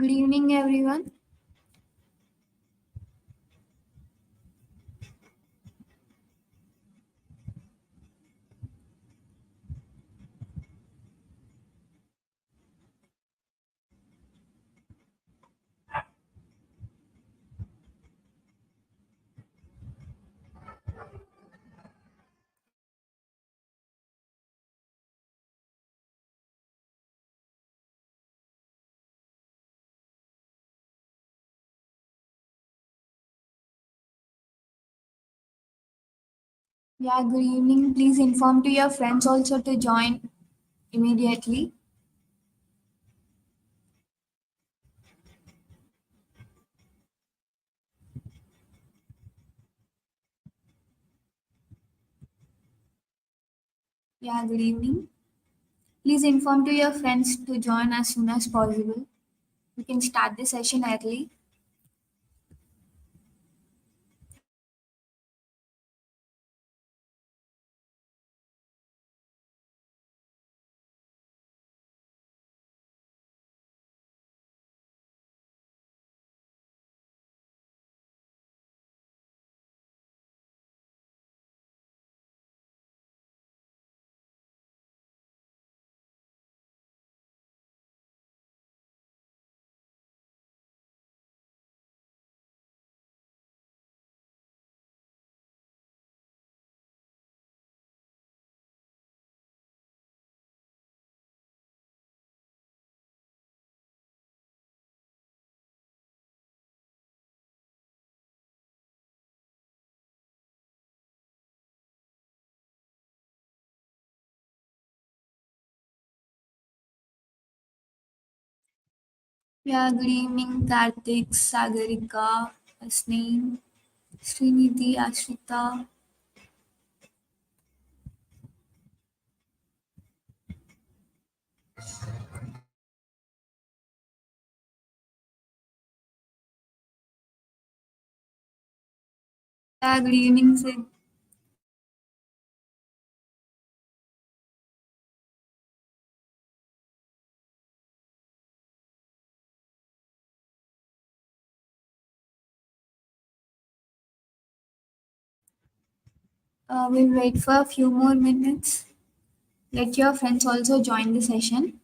Good evening, everyone. Yeah, good evening. Please inform to your friends also to join immediately. Yeah, good evening. Please inform to your friends to join as soon as possible. We can start the session early. Yeah, good evening, Karthik, Sagarika, Asneen, Srinidhi, Ashrita. Yeah, good evening, Sid. We'll wait for a few more minutes. Let your friends also join the session.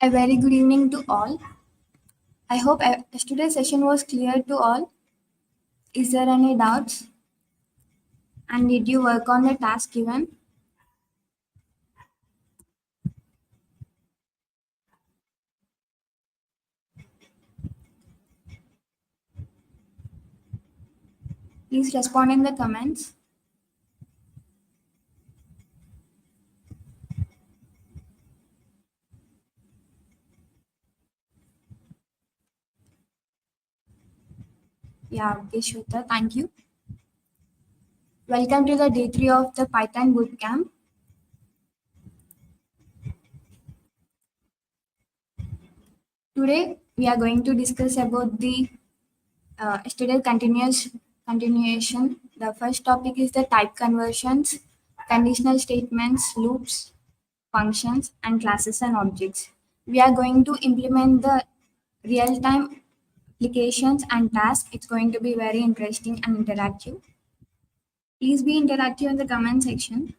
A very good evening to all. I hope yesterday's session was clear to all. Is there any doubts? And did you work on the task given? Please respond in the comments. Yeah, okay, Shweta, thank you. Welcome to the day 3 of the Python Bootcamp. Today we are going to discuss about the yesterday continuation. The first topic is the type conversions, conditional statements, loops, functions, and classes and objects. We are going to implement the real-time applications and tasks. It's going to be very interesting and interactive. Please be interactive in the comment section.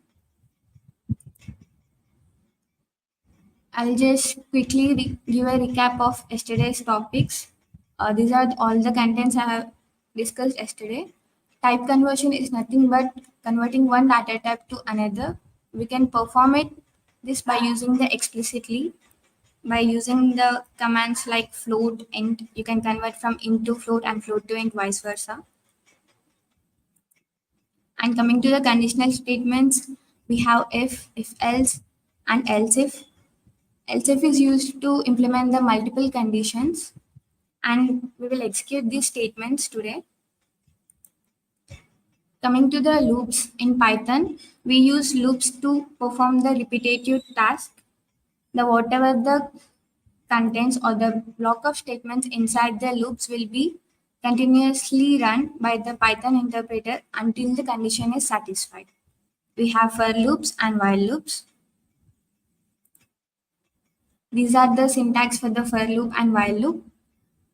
I'll just quickly give a recap of yesterday's topics. These are all the contents I have discussed yesterday. Type conversion is nothing but converting one data type to another. We can perform it this by using the explicitly by using the commands like float, int. You can convert from int to float and float to int, vice versa. And coming to the conditional statements, we have if else, and else if. Else if is used to implement the multiple conditions, and we will execute these statements today. Coming to the loops in Python, we use loops to perform the repetitive task. The whatever the contents or the block of statements inside the loops will be continuously run by the Python interpreter until the condition is satisfied. We have for loops and while loops. These are the syntax for the for loop and while loop.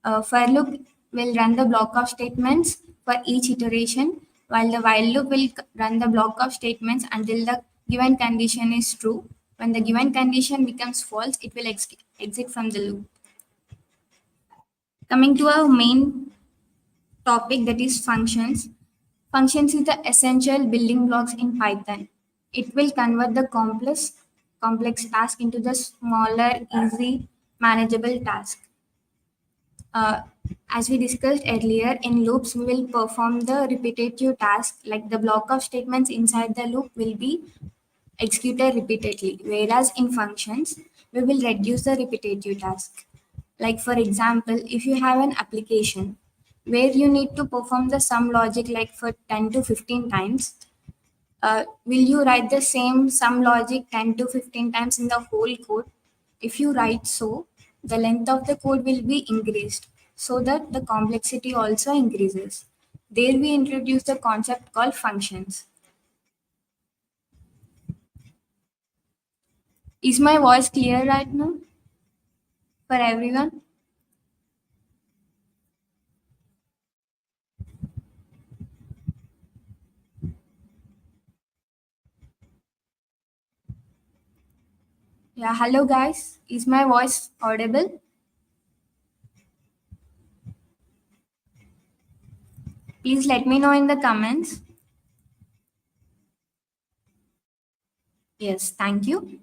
For loop will run the block of statements for each iteration, while the while loop will run the block of statements until the given condition is true. When the given condition becomes false, it will exit from the loop. Coming to our main topic, that is functions. Functions is the essential building blocks in Python. It will convert the complex task into the smaller, easy, manageable task. Uh, as we discussed earlier, in loops, we will perform the repetitive task, like the block of statements inside the loop will be executed repeatedly, whereas in functions, we will reduce the repetitive task. Like for example, if you have an application where you need to perform the sum logic like for 10 to 15 times, will you write the same sum logic 10 to 15 times in the whole code? If you write so, the length of the code will be increased so that the complexity also increases. There we introduce the concept called functions. Is my voice clear right now for everyone? Yeah, hello guys. Is my voice audible? Please let me know in the comments. Yes, thank you.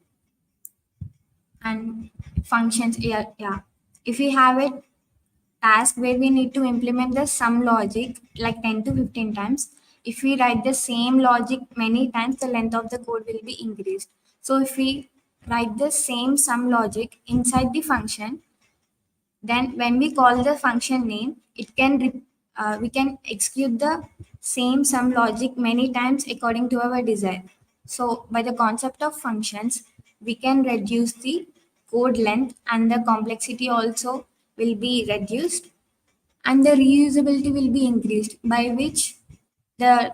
And functions, yeah. If we have a task where we need to implement the sum logic like 10 to 15 times, if we write the same logic many times, the length of the code will be increased. So if we write the same sum logic inside the function, then when we call the function name, we can execute the same sum logic many times according to our desire. So by the concept of functions, we can reduce the code length and the complexity also will be reduced, and the reusability will be increased, by which the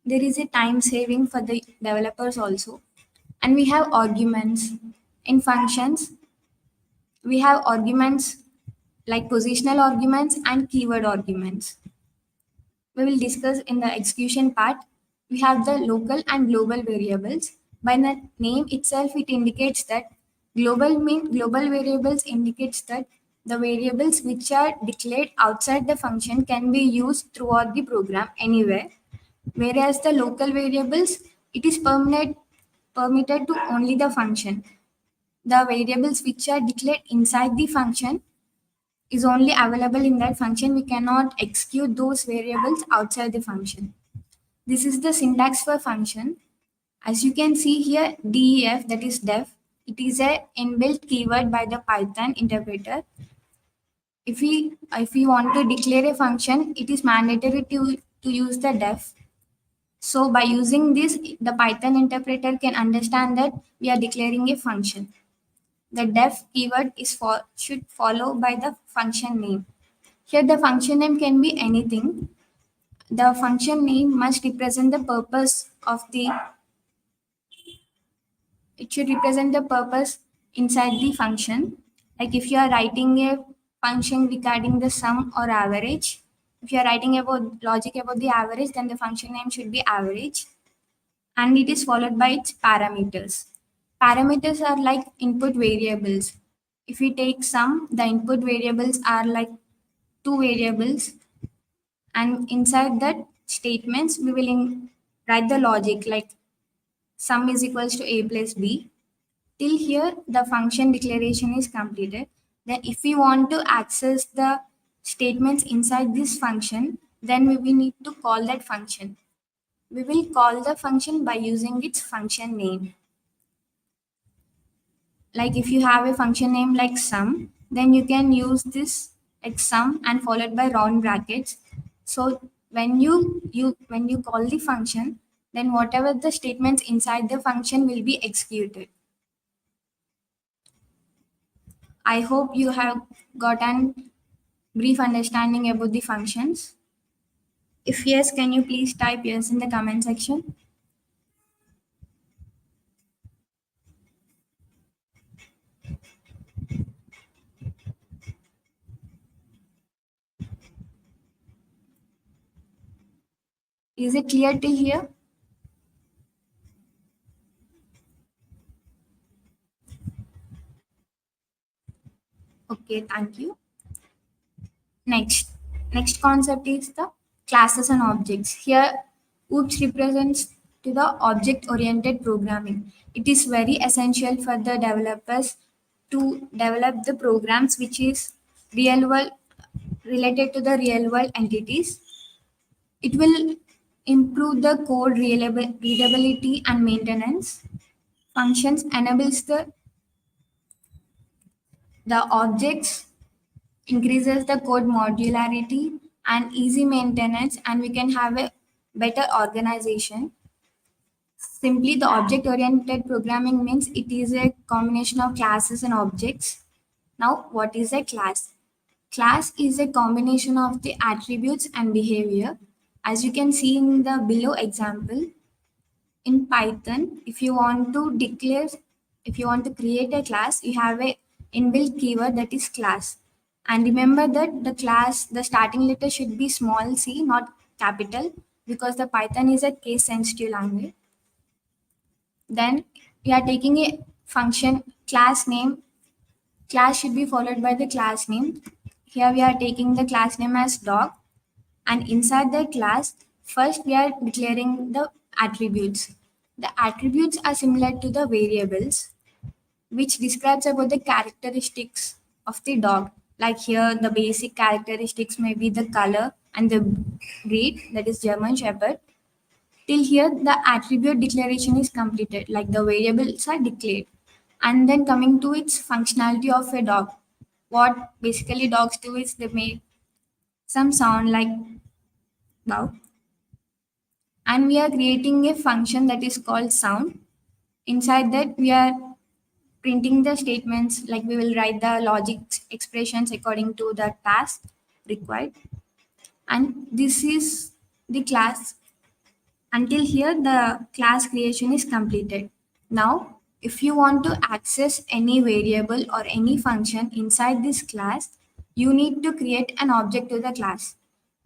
there is a time saving for the developers also. And we have arguments in functions. We have arguments like positional arguments and keyword arguments. We will discuss in the execution part. We have the local and global variables. By the name itself, it indicates that Global variables indicates that the variables which are declared outside the function can be used throughout the program anywhere, whereas the local variables, it is permitted to only the function. The variables which are declared inside the function is only available in that function. We cannot execute those variables outside the function. This is the syntax for function. As you can see here, def, that is def, it is a inbuilt keyword by the Python interpreter. If we want to declare a function, it is mandatory to use the def. So by using this, the Python interpreter can understand that we are declaring a function. The def keyword should follow by the function name. Here the function name can be anything. The function name must represent the purpose of the it should represent the purpose inside the function. Like if you are writing a function regarding the sum or average, if you are writing about logic about the average, then the function name should be average, and it is followed by its parameters. Parameters are like input variables. If we take sum, the input variables are like two variables, and inside that statements we will write the logic like sum is equals to a plus b. Till here, the function declaration is completed. Then if we want to access the statements inside this function, then we will need to call that function. We will call the function by using its function name. Like if you have a function name like sum, then you can use this like sum and followed by round brackets. So when you call the function, then whatever the statements inside the function will be executed. I hope you have gotten brief understanding about the functions. If yes, can you please type yes in the comment section? Is it clear till here? Okay, thank you. Next, next concept is the classes and objects. Here, OOPS represents to the object-oriented programming. It is very essential for the developers to develop the programs which is real world related to the real world entities. It will improve the code readability and maintenance. Functions enables the objects, increases the code modularity and easy maintenance, and we can have a better organization. Simply, the object oriented programming means it is a combination of classes and objects. Now, what is a class? Class is a combination of the attributes and behavior. As you can see in the below example, in Python, if you want to create a class, you have a inbuilt keyword that is class. And remember that the starting letter should be small c, not capital, because the Python is a case sensitive language. Then we are taking a function class name. Class should be followed by the class name. Here we are taking the class name as dog, and inside the class, first we are declaring the attributes. The attributes are similar to the variables, which describes about the characteristics of the dog. Like here, the basic characteristics may be the color and the breed, that is German Shepherd. Till here, the attribute declaration is completed, like the variables are declared. And then coming to its functionality of a dog. What basically dogs do is they make some sound like wow. And we are creating a function that is called sound. Inside that, we are printing the statements, like we will write the logic expressions according to the task required. And this is the class. Until here, the class creation is completed. Now, if you want to access any variable or any function inside this class, you need to create an object to the class.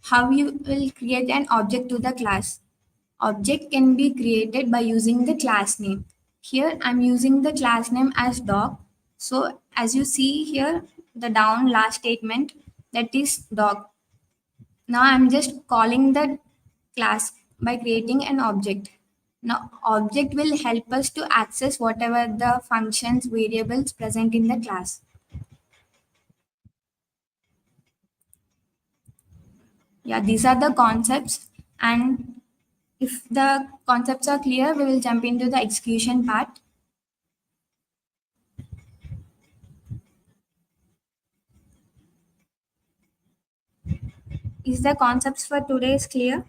How you will create an object to the class? Object can be created by using the class name. Here I'm using the class name as dog. And inside that class, we are declaring the attributes. The attributes are similar to the variables, which describes about the characteristics of the dog. Like here, the basic characteristics may be the color and the breed, that is German Shepherd. Till here, the attribute declaration is completed, like the variables are declared. And then coming to its functionality of a dog. What basically dogs do is they make some sound like wow. And we are creating a function that is called sound. Inside that, we are printing the statements, like we will write the logic expressions according to the task required. And this is the class creation is completed. Now, if you want to access any variable or any function inside this class, you need to create an object to the class. How you will create an object to the class? Object can be created by using the class name. Here I'm using the class name as dog. So as you see here, the down last statement, that is dog. Now I'm just calling the class by creating an object. Now object will help us to access whatever the functions variables present in the class. Yeah, these are the concepts, and if the concepts are clear, we will jump into the execution part. Is the concepts for today is clear?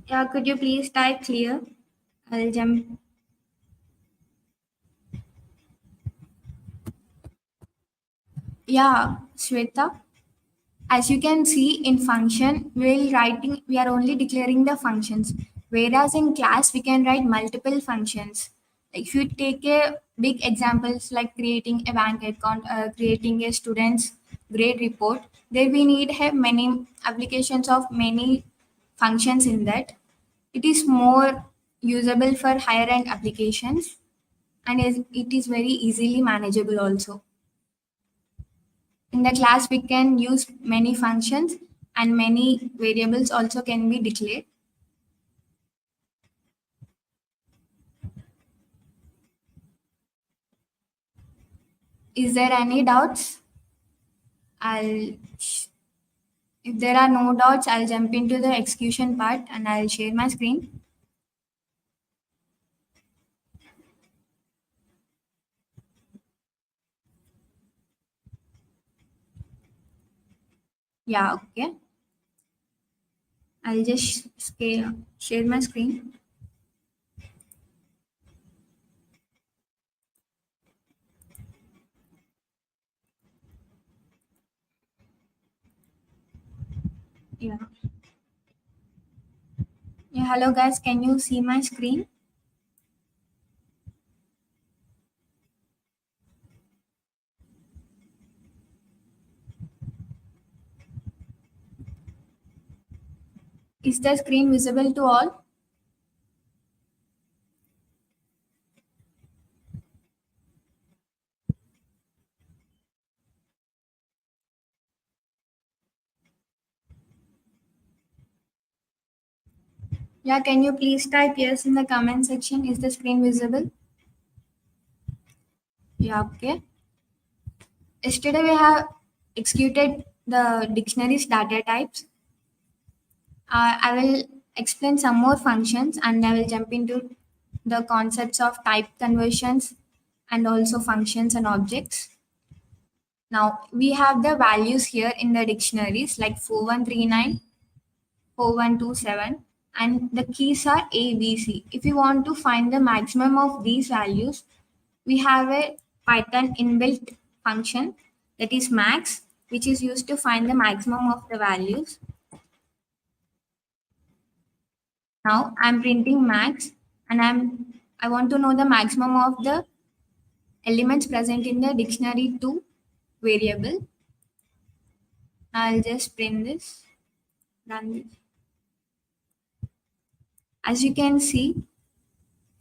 Yeah, could you please type clear? I'll jump. Yeah, Shweta. As you can see in function, we are only declaring the functions. Whereas in class, we can write multiple functions. If you take a big examples like creating a bank account, creating a student's grade report, there we need have many applications of many functions in that. It is more usable for higher end applications, and it is very easily manageable also. In the class, we can use many functions and many variables also can be declared. Is there any doubts? I'll, if there are no doubts, I'll jump into the execution part and I'll share my screen. Yeah, okay. I'll just share my screen. Yeah. Yeah, hello guys, can you see my screen? Is the screen visible to all? Yeah, can you please type yes in the comment section? Is the screen visible? Yeah, okay. Yesterday we have executed the dictionary's data types. I will explain some more functions and I will jump into the concepts of type conversions and also functions and objects. Now we have the values here in the dictionaries like 4139, 4127, and the keys are A, B, C. If you want to find the maximum of these values, we have a Python inbuilt function, that is max, which is used to find the maximum of the values. Now I'm printing max and I want to know the maximum of the elements present in the dictionary to variable. I'll just print this, run this. As you can see,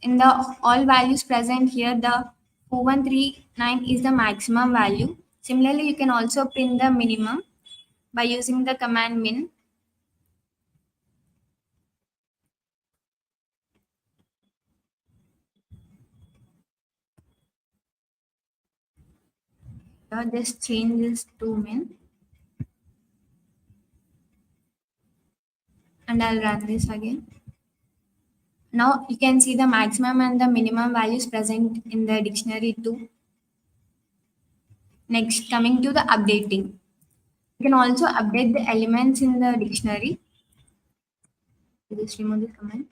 in the all values present here, the 4139 is the maximum value. Similarly, you can also print the minimum by using the command min. Just change this to min and I'll run this again. Now you can see the maximum and the minimum values present in the dictionary too. Next, coming to the updating. You can also update the elements in the dictionary. Just remove this comment.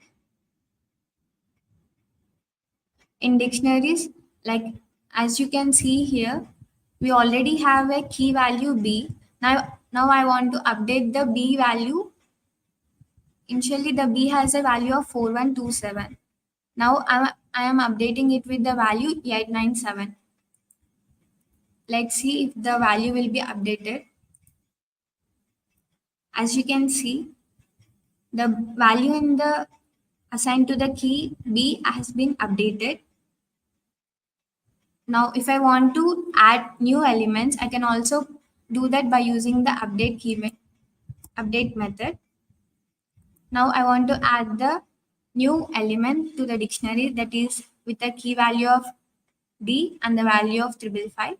In dictionaries, like as you can see here, we already have a key value B. Now I want to update the B value. Initially, the B has a value of 4127. Now I am updating it with the value 897. Let's see if the value will be updated. As you can see, the value in the assigned to the key B has been updated. Now, if I want to add new elements, I can also do that by using the update method. Now, I want to add the new element to the dictionary, that is with the key value of D and the value of 555.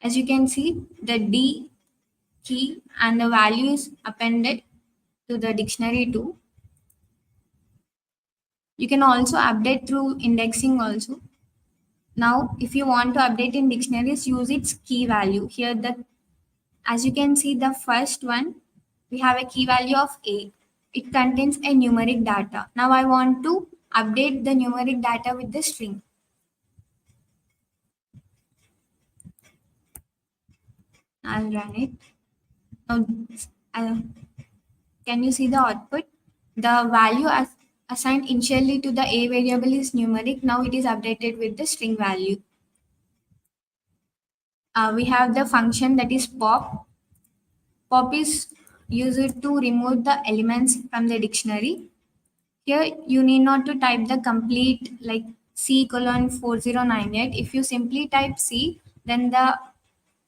As you can see, the D key and the value is appended to the dictionary too. You can also update through indexing also. Now, if you want to update in dictionaries, use its key value. Here, as you can see, the first one, we have a key value of A. It contains a numeric data. Now, I want to update the numeric data with the string. I'll run it. Now, uh, can you see the output? The value assigned initially to the A variable is numeric. Now it is updated with the string value. We have the function that is pop. Pop is used to remove the elements from the dictionary. Here you need not to type the complete like C colon 4098. If you simply type C, then the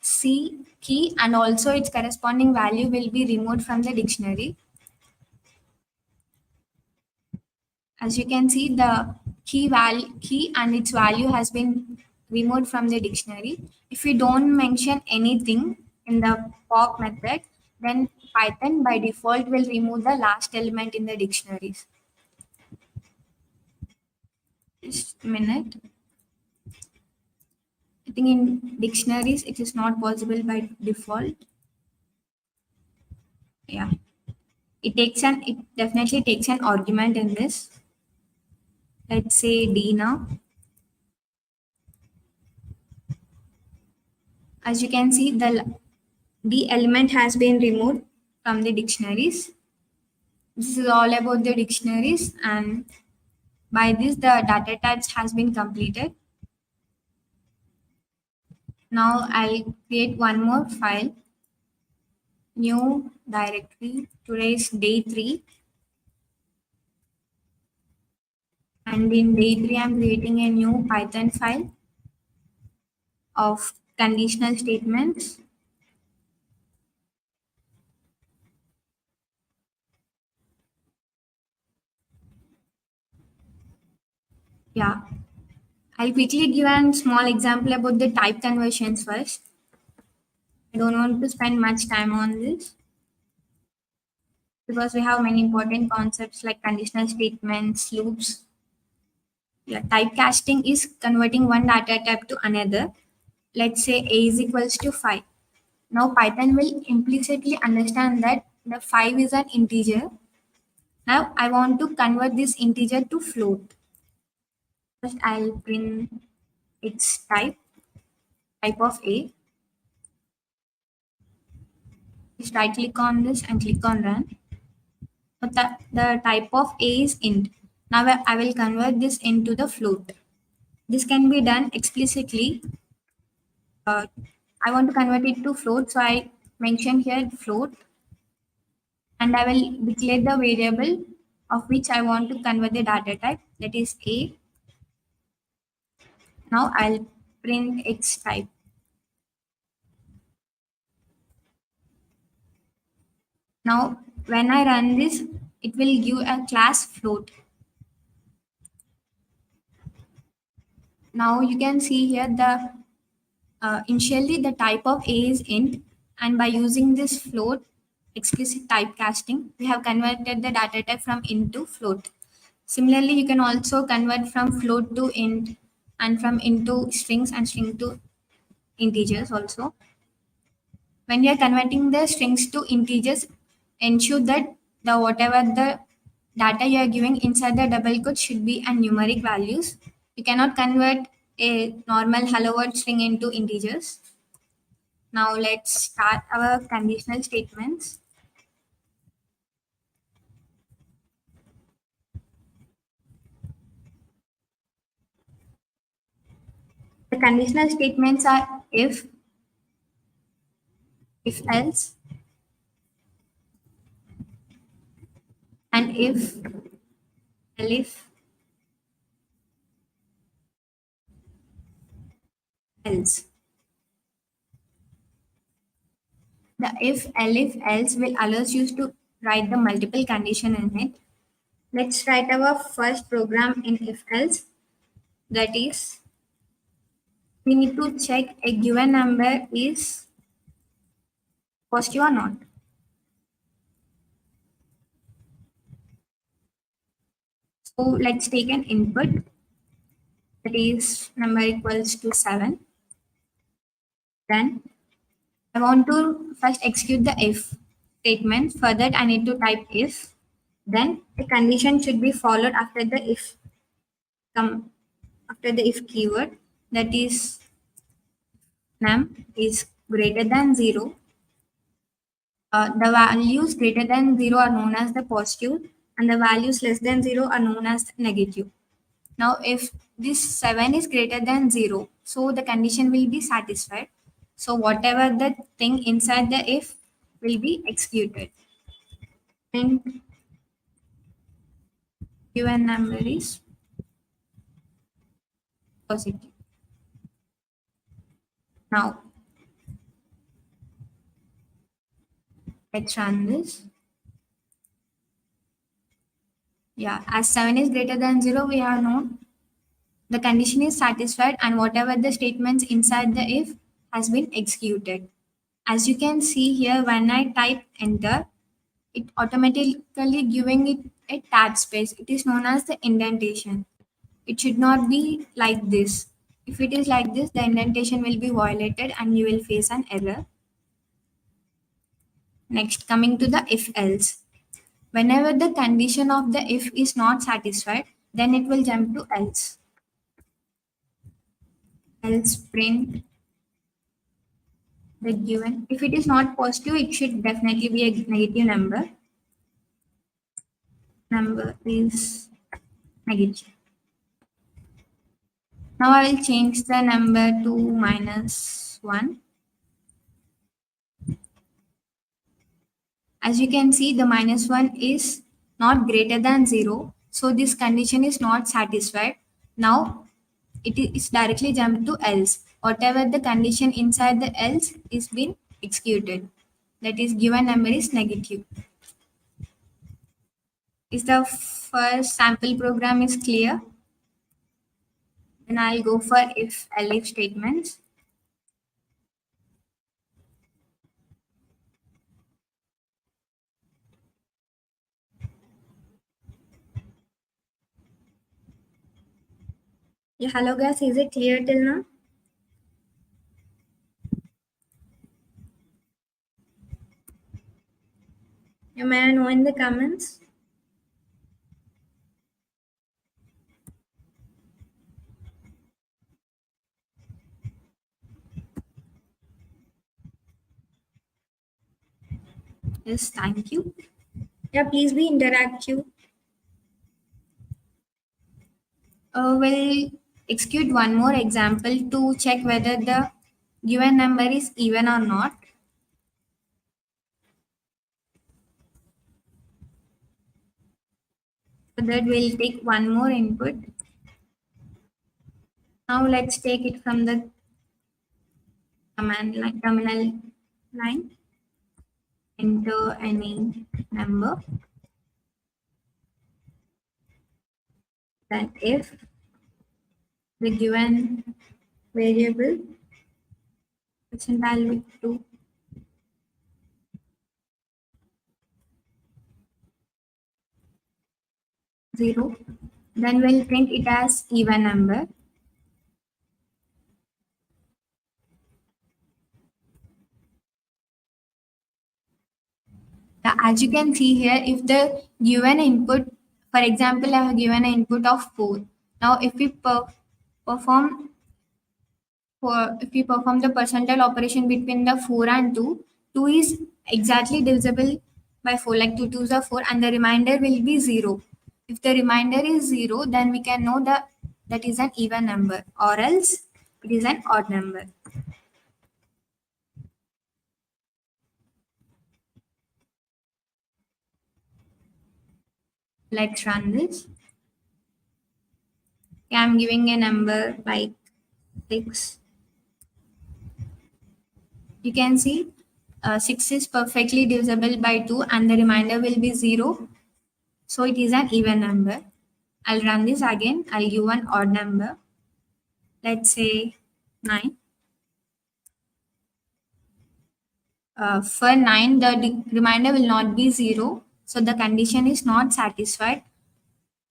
C key and also its corresponding value will be removed from the dictionary. As you can see, the key and its value has been removed from the dictionary. If we don't mention anything in the pop method, then Python by default will remove the last element in the dictionaries. Just a minute. I think in dictionaries it is not possible by default. Yeah. It definitely takes an argument in this. Let's say D now. As you can see, the element has been removed from the dictionaries. This is all about the dictionaries, and by this the data types has been completed. Now I'll create one more file, new directory. Today is day 3, and in day 3 I'm creating a new Python file of conditional statements. Yeah, I'll quickly give a small example about the type conversions first. I don't want to spend much time on this because we have many important concepts like conditional statements, loops. Yeah, typecasting is converting one data type to another. Let's say A is equals to 5. Now Python will implicitly understand that the 5 is an integer. Now I want to convert this integer to float. First I'll print its type of A. Just right click on this and click on run. But the type of A is int. Now I will convert this into the float. This can be done explicitly. I want to convert it to float, so I mention here float, and I will declare the variable of which I want to convert the data type, that is A. Now I'll print its type. Now when I run this, it will give a class float. Now you can see here the initially the type of A is int, and by using this float explicit typecasting, we have converted the data type from int to float. Similarly, you can also convert from float to int and from int to strings and string to integers also. When you are converting the strings to integers, ensure that the whatever the data you are giving inside the double quote should be a numeric values. You cannot convert a normal hello world string into integers. Now let's start our conditional statements. The conditional statements are if else, and if else. The if else will allows you to write the multiple condition in it. Let's write our first program in if else. That is, we need to check a given number is positive or not. So let's take an input, that is number equals to 7. Then I want to first execute the if statement. For that, I need to type if. Then a condition should be followed after the if after the if keyword. That is num is greater than 0. The values greater than 0 are known as the positive, and the values less than 0 are known as the negative. Now, if this 7 is greater than 0, so the condition will be satisfied. So, whatever the thing inside the if will be executed. And given number is positive. Now, let's run this. Yeah, as 7 is greater than 0, we have known the condition is satisfied and whatever the statements inside the if has been executed. As you can see here, when I type enter, it automatically giving it a tab space. It is known as the indentation. It should not be like this. If it is like this, the indentation will be violated and you will face an error. Next, coming to the if else. Whenever the condition of the if is not satisfied, then it will jump to else. Else print the given. If it is not positive, it should definitely be a negative number. Number is negative. Now I will change the number to -1. As you can see, the -1 is not greater than 0. So this condition is not satisfied. Now it is directly jumped to else. Whatever the condition inside the else is been executed. That is given number is negative. Is the first sample program is clear? Then I'll go for if elif statements. Yeah, hello guys, is it clear till now? You may know in the comments. Yes, thank you. Yeah, please be interactive. We'll execute one more example to check whether the given number is even or not. For that, we'll take one more input. Now let's take it from the terminal line. Enter any number. Then if the given variable percentile to 0, then we'll print it as even number. As you can see here, if the given input, for example, I have given an input of 4. Now, if we perform if we perform the percentile operation between the 4 and 2, 2 is exactly divisible by 4, like 2 twos are 4, and the remainder will be 0. If the remainder is 0, then we can know that that is an even number, or else it is an odd number. Let's run this. Okay, I'm giving a number like 6. You can see 6 is perfectly divisible by 2 and the remainder will be 0. So it is an even number. I'll run this again. I'll give one odd number. Let's say 9. For 9, the remainder will not be 0. So the condition is not satisfied.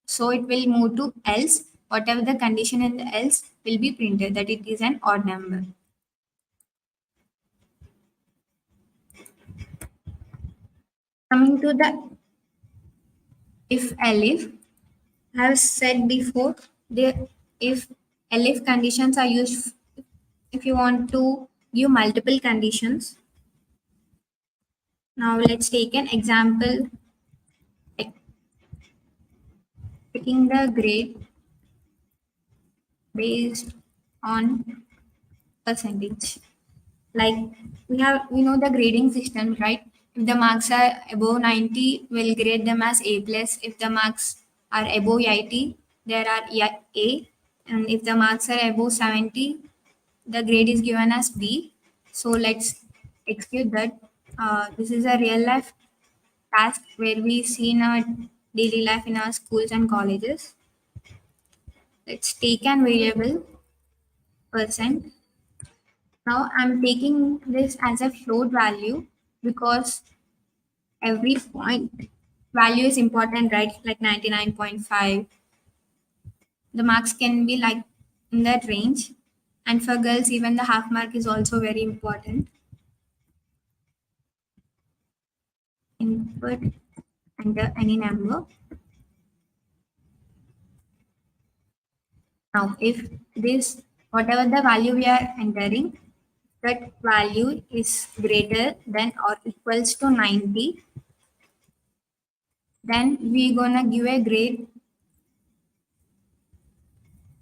So it will move to else. Whatever the condition in the else will be printed that it is an odd number. Coming to the if elif, I have said before, if elif conditions are used if you want to give multiple conditions. Now let's take an example, like picking the grade based on percentage. Like we know the grading system, right? If the marks are above 90, we'll grade them as A plus. If the marks are above 80, there are A, and if the marks are above 70, the grade is given as B. So let's execute that. This is a real life task where we see in our daily life in our schools and colleges. Let's take an variable percent. Now I'm taking this as a float value because every point value is important, right? Like 99.5. The marks can be like in that range. And for girls, even the half mark is also very important. Input, enter any number. Now, if this, whatever the value we are entering, that value is greater than or equals to 90, then we gonna give a grade.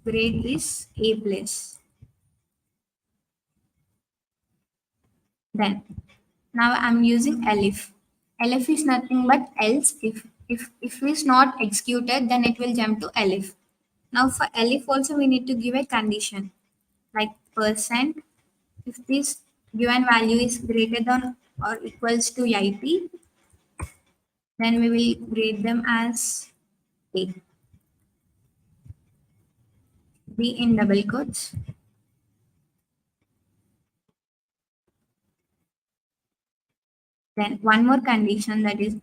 Grade is A plus. Then, now I'm using elif. Elif is nothing but else. If it's not executed, then it will jump to elif. Now for elif also we need to give a condition like percent. If this given value is greater than or equals to 80, then we will grade them as A. B in double quotes. Then one more condition, that is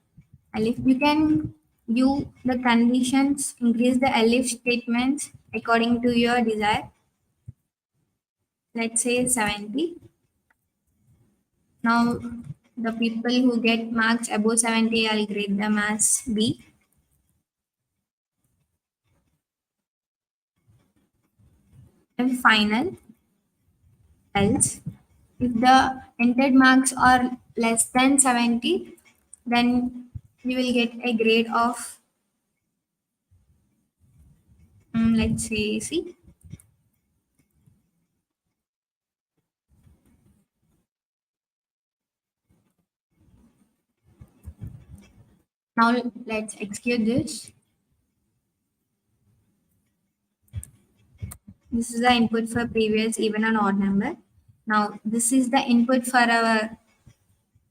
elif. You can view the conditions, increase the elif statements according to your desire. Let's say 70. Now the people who get marks above 70, I'll grade them as B. And final, else. If the entered marks are less than 70, then you will get a grade of, let's say, C. Now let's execute this. This is the input for previous even and odd number. Now this is the input for our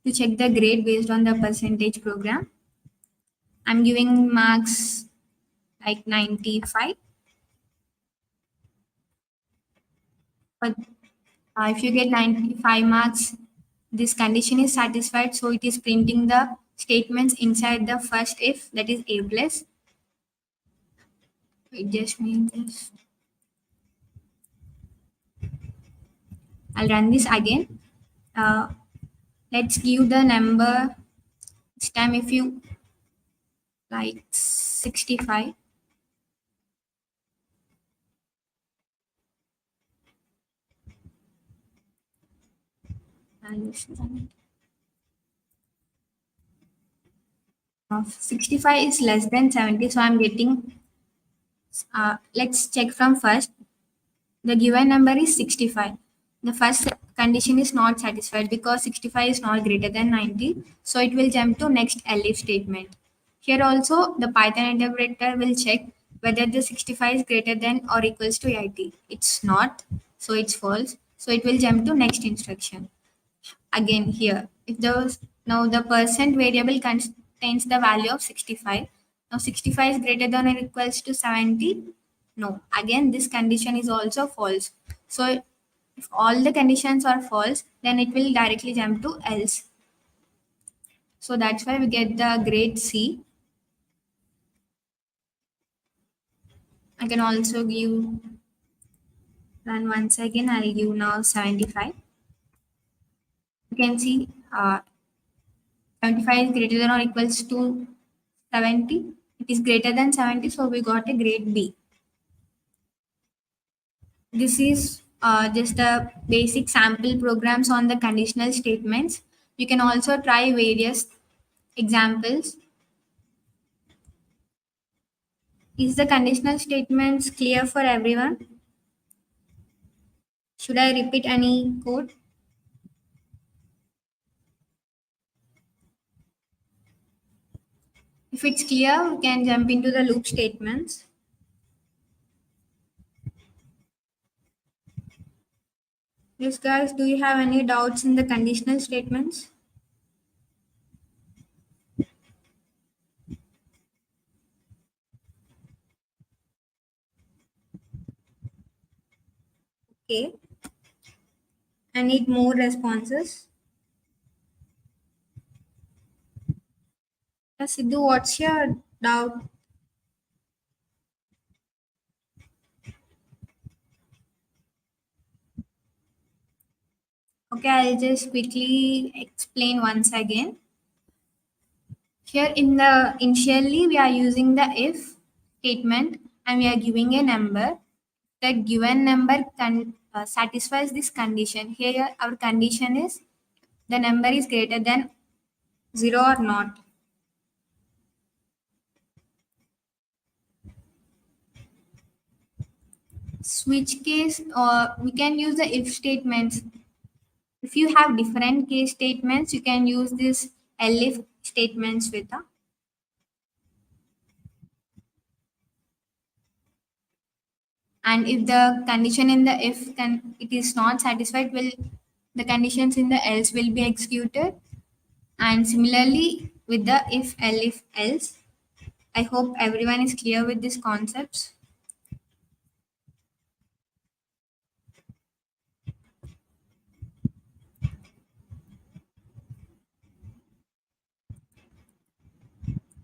to check the grade based on the percentage program. I'm giving marks like 95. But if you get 95 marks, this condition is satisfied. So it is printing the statements inside the first if, that is A plus. It just means this. I'll run this again. Let's give the number this time. If you like 65, and this is of 65 is less than 70, so I'm getting let's check from first. The given number is 65. The first condition is not satisfied because 65 is not greater than 90, so it will jump to next elif statement. Here also, the Python interpreter will check whether the 65 is greater than or equals to 80. It's not, so it's false. So it will jump to next instruction. Again here, if the now the percent variable contains the value of 65. Now 65 is greater than or equals to 70. No, again this condition is also false. So if all the conditions are false, then it will directly jump to else. So that's why we get the grade C. I can also give run once again. I'll give now 75. You can see 75 is greater than or equals to 70. It is greater than 70, so we got a grade B. This is just a basic sample programs on the conditional statements. You can also try various examples. Is the conditional statements clear for everyone? Should I repeat any code? If it's clear, we can jump into the loop statements. Yes, guys, do you have any doubts in the conditional statements? Okay. I need more responses. Yes, Sidhu, what's your doubt? Okay, I'll just quickly explain once again. Here in the initially we are using the if statement and we are giving a number. The given number satisfies this condition. Here our condition is the number is greater than 0 or not. Switch case or we can use the if statements. If you have different case statements, you can use this elif statements with a. And if the condition in the if it is not satisfied, will the conditions in the else will be executed. And similarly with the if elif else. I hope everyone is clear with these concepts.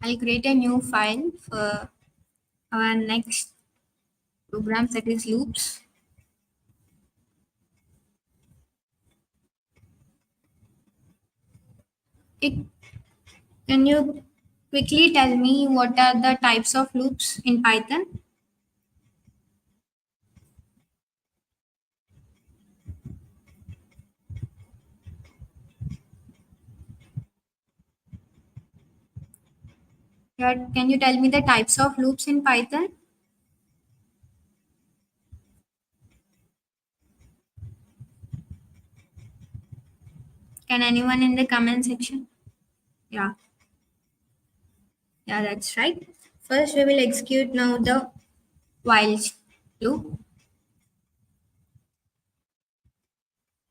I'll create a new file for our next program, that is loops. It, can you quickly tell me what are the types of loops in Python? Yeah, can you tell me the types of loops in Python? Can anyone in the comment section? Yeah, yeah, that's right. First, we will execute now the while loop.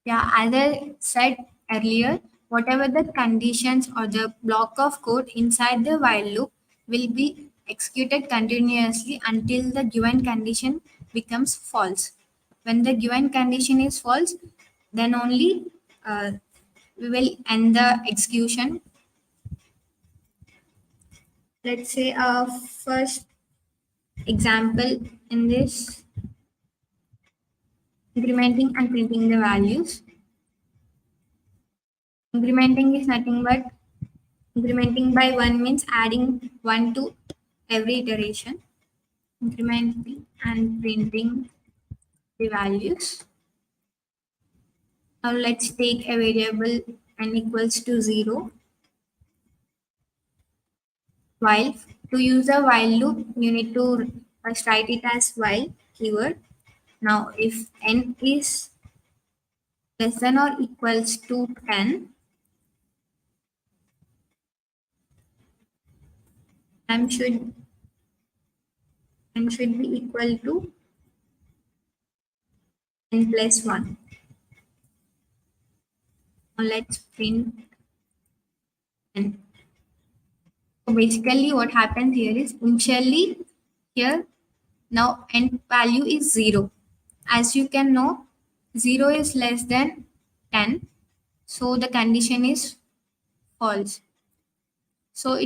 Yeah, as I said earlier, whatever the conditions or the block of code inside the while loop will be executed continuously until the given condition becomes false. When the given condition is false, then only we will end the execution. Let's say our first example in this incrementing and printing the values. Incrementing is nothing but incrementing by 1 means adding 1 to every iteration. Incrementing and printing the values. Now let's take a variable n equals to 0. While to use a while loop, you need to first write it as while keyword. Now if n is less than or equals to 10, m should be equal to n plus 1. Now let's print n. So basically what happens here is initially here now n value is 0. As you can know, 0 is less than 10. So the condition is false. So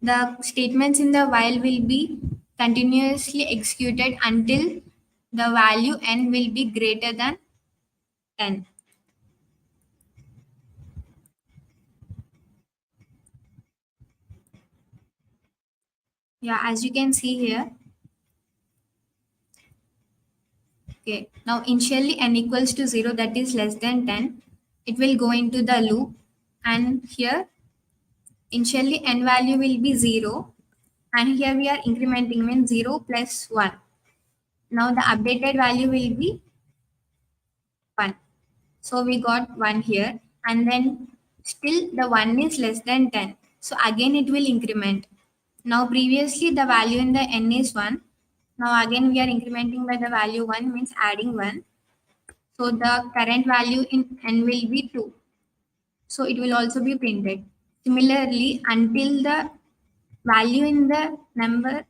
the statements in the while will be continuously executed until the value n will be greater than 10. Yeah, as you can see here. Okay, now initially n equals to 0, that is less than 10. It will go into the loop, and here initially n value will be 0, and here we are incrementing means 0 plus 1. Now the updated value will be 1. So we got 1 here, and then still the 1 is less than 10. So again it will increment. Now previously the value in the n is 1. Now again we are incrementing by the value 1 means adding 1. So the current value in n will be 2. So it will also be printed. Similarly, until the value in the number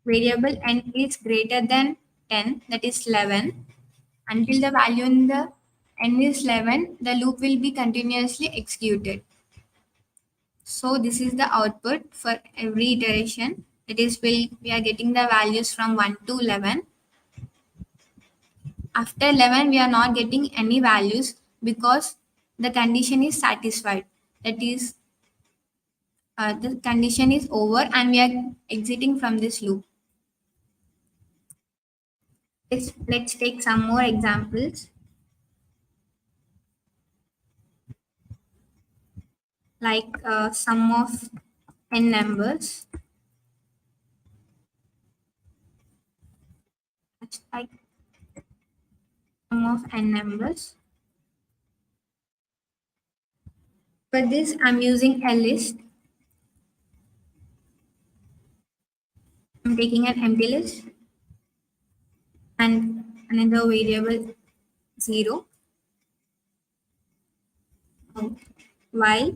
variable n is greater than 10, that is 11, until the value in the n is 11, the loop will be continuously executed. So this is the output for every iteration. That is, we are getting the values from 1 to 11. After 11, we are not getting any values because the condition is satisfied. That is, the condition is over and we are exiting from this loop. Let's take some more examples. Like sum of n numbers. Like sum of n numbers. For this, I'm using a list. I'm taking an empty list and another variable 0. While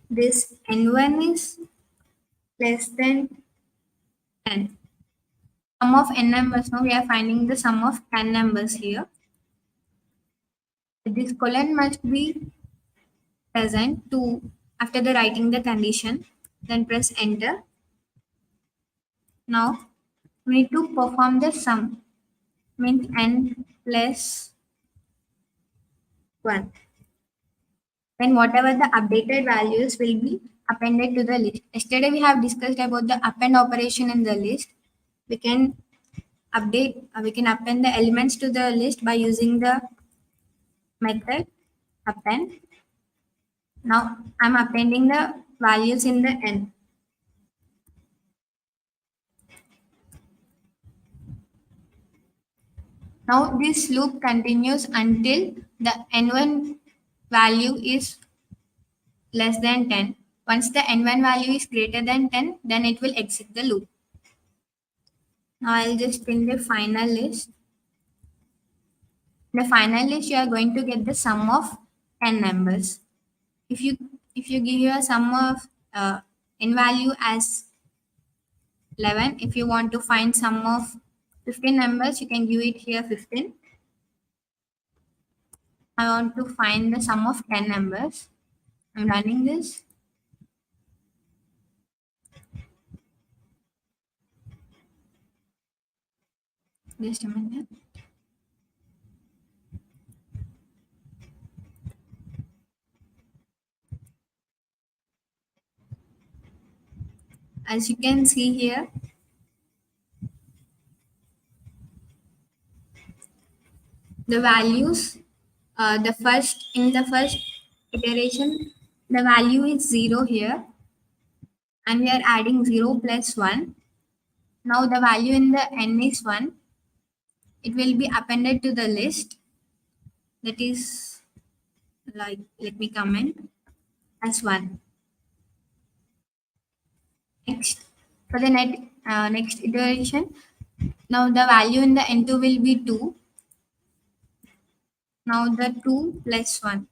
this n1 is less than 10. Sum of n numbers, now we are finding the sum of 10 numbers here. This colon must be present to after the writing the condition, then press enter. Now we need to perform the sum, means n plus 1. Then whatever the updated values will be appended to the list. Yesterday we have discussed about the append operation in the list. We can we can append the elements to the list by using the method append. Now I'm appending the values in the n. Now this loop continues until the n1 value is less than 10. Once the n1 value is greater than 10, then it will exit the loop. Now I'll just print the final list. In the final list, you are going to get the sum of n numbers. If you give your sum of n value as 11, if you want to find sum of 15 numbers, you can give it here 15. I want to find the sum of 10 numbers. I'm running this. Just a minute. As you can see here, the values, in the first iteration, the value is 0 here, and we are adding 0 plus 1. Now the value in the n is 1. It will be appended to the list. That is, like, let me comment as 1. Next, for the next iteration, now the value in the n2 will be 2. Now the 2 plus 1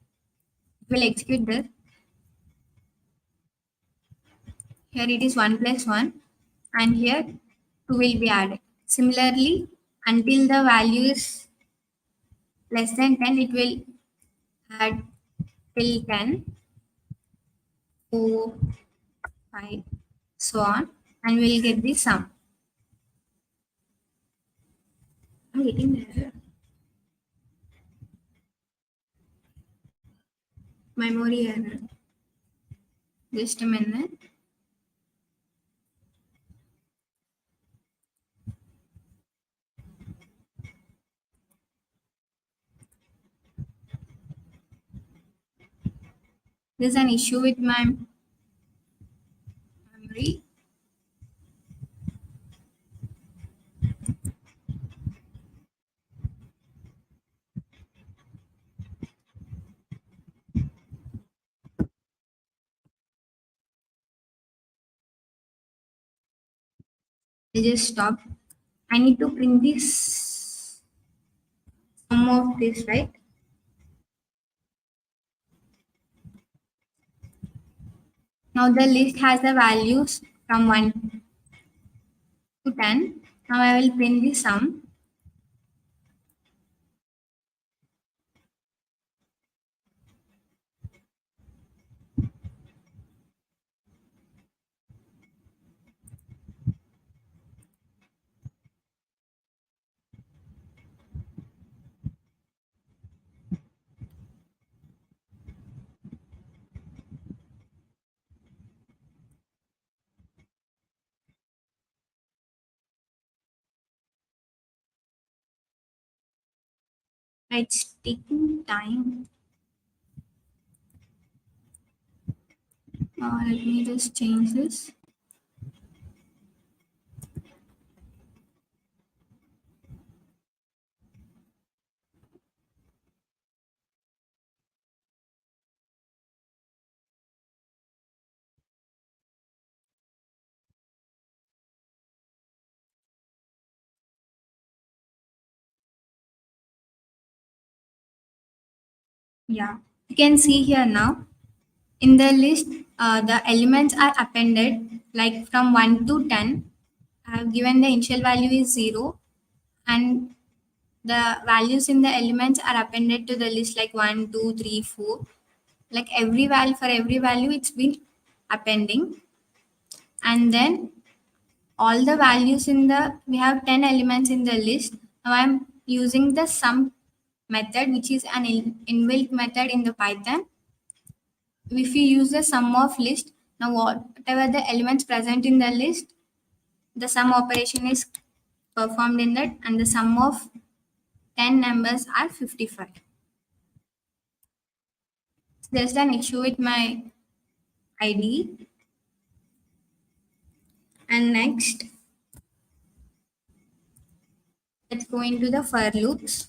will execute this. Here it is 1 plus 1, and here 2 will be added. Similarly, until the value is less than 10, it will add till 10, 4, 5, so on, and we'll get the sum. I'm getting there. Memory error. Just a minute. There's an issue with my memory. I just stop. I need to print this sum of this, right? Now the list has the values from 1 to 10. Now I will print the sum. It's taking time. Let me just change this. Yeah, you can see here now. In the list, the elements are appended like from 1 to 10. I have given the initial value is 0, and the values in the elements are appended to the list like 1, 2, 3, 4. Like every value, for every value, it's been appending. And then all the values in the, we have 10 elements in the list. Now I'm using the sum method, which is an inbuilt method in the Python. If you use the sum of list, now whatever the elements present in the list, the sum operation is performed in that, and the sum of 10 numbers are 55. There's an issue with my ID. And next, let's go into the for loops.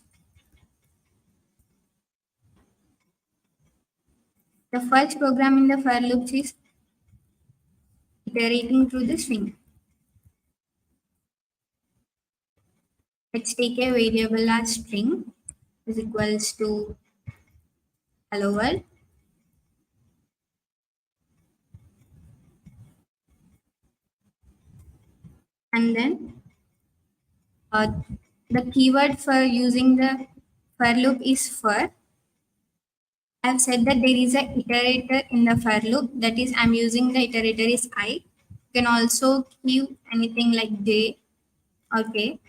The first program in the for loops is iterating through the string. Let's take a variable as string is equals to hello world. And then the keyword for using the for loop is for. I've said that there is a iterator in the for loop, that is I'm using the iterator is I. You can also give anything like j or k,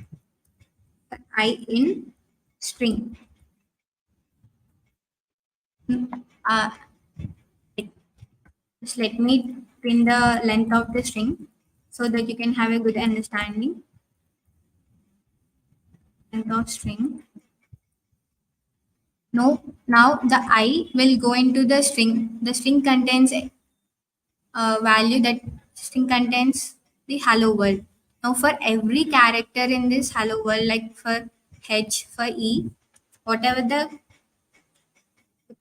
I in string. Uh, just let me print the length of the string so that you can have a good understanding. Length of string. No, now the I will go into the string. The string contains a value, that string contains the hello world. Now for every character in this hello world, like for H, for E, whatever the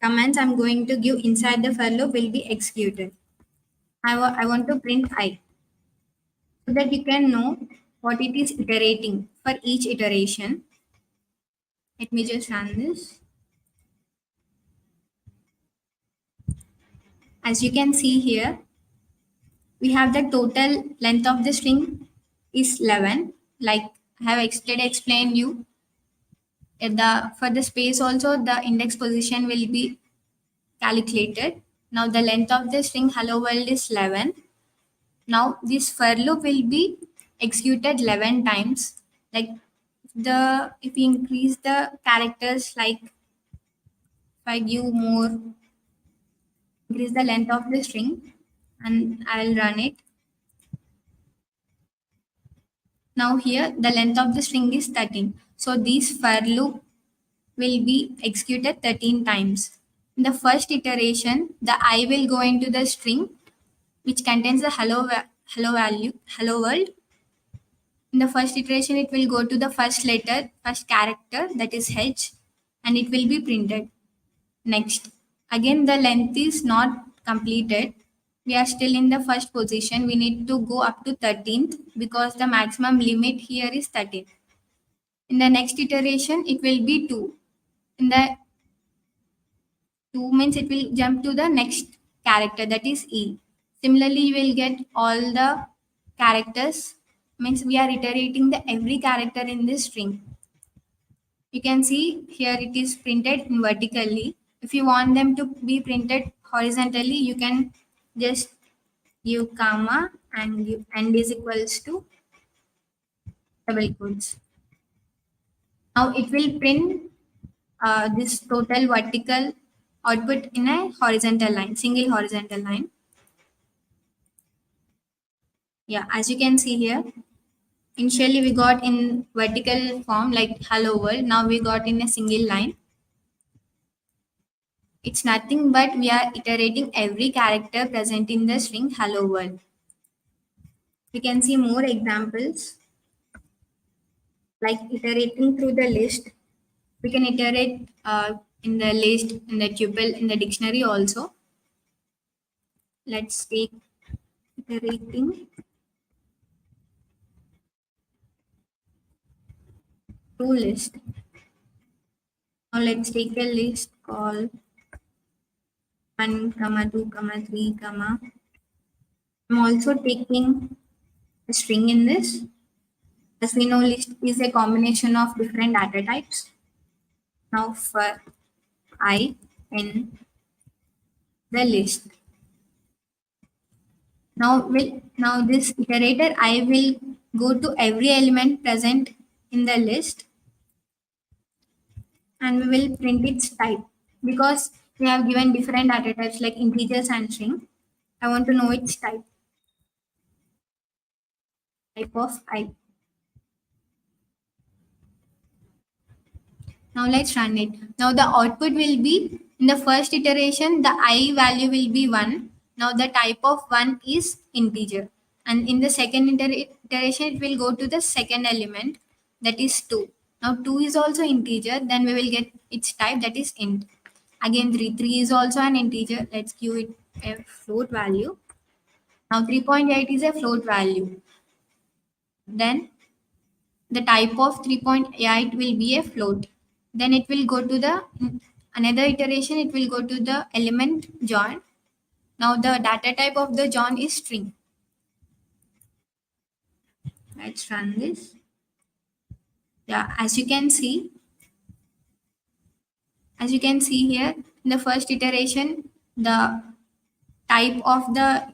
commands I'm going to give inside the for loop will be executed. I want to print I. so that you can know what it is iterating for each iteration. Let me just run this. As you can see here, we have the total length of the string is 11. Like I have explained you, for the space also the index position will be calculated. Now the length of the string hello world is 11. Now this for loop will be executed 11 times. Like if we increase the characters, like if I give more, increase the length of the string and I'll run it. Now here the length of the string is 13. So this for loop will be executed 13 times. In the first iteration, the I will go into the string which contains the hello world. In the first iteration, it will go to the first character, that is H, and it will be printed. Next, again the length is not completed. We are still in the first position. We need to go up to 13th because the maximum limit here is 13. In the next iteration, it will be 2. In the 2 means it will jump to the next character, that is E. Similarly, you will get all the characters, means we are iterating the every character in this string. You can see here it is printed vertically. If you want them to be printed horizontally, you can just give comma and give end is equals to double quotes. Now it will print this total vertical output in a horizontal line, single horizontal line. Yeah, as you can see here, initially we got in vertical form like hello world. Now we got in a single line. It's nothing but we are iterating every character present in the string hello world. We can see more examples like iterating through the list. We can iterate in the list, in the tuple, in the dictionary also. Let's take iterating through list. Now let's take a list called 1, 2, 3, comma. I'm also taking a string in this. As we know, list is a combination of different data types. Now for I in the list. Now this iterator I will go to every element present in the list and we will print its type because we have given different data types like integers and string. I want to know its type of I. Now let's run it. Now the output will be in the first iteration, the I value will be 1. Now the type of 1 is integer. And in the second iteration, it will go to the second element, that is 2. Now 2 is also integer, then we will get its type, that is int. Again 3. 3 is also an integer. Let's give it a float value. Now 3.8 is a float value. Then the type of 3.8 will be a float. Then it will go to the another iteration, it will go to the element John. Now the data type of the John is string. Let's run this. Yeah, as you can see here, in the first iteration, the type of the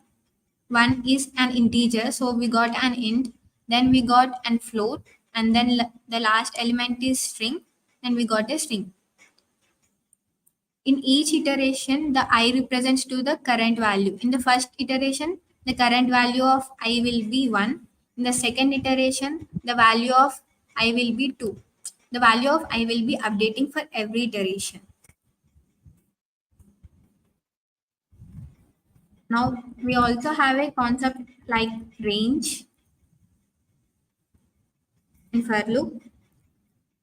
one is an integer, so we got an int, then we got an float, and then the last element is string, and we got a string. In each iteration, the I represents to the current value. In the first iteration, the current value of I will be 1. In the second iteration, the value of I will be 2. The value of I will be updating for every iteration. Now, we also have a concept like range in for loop.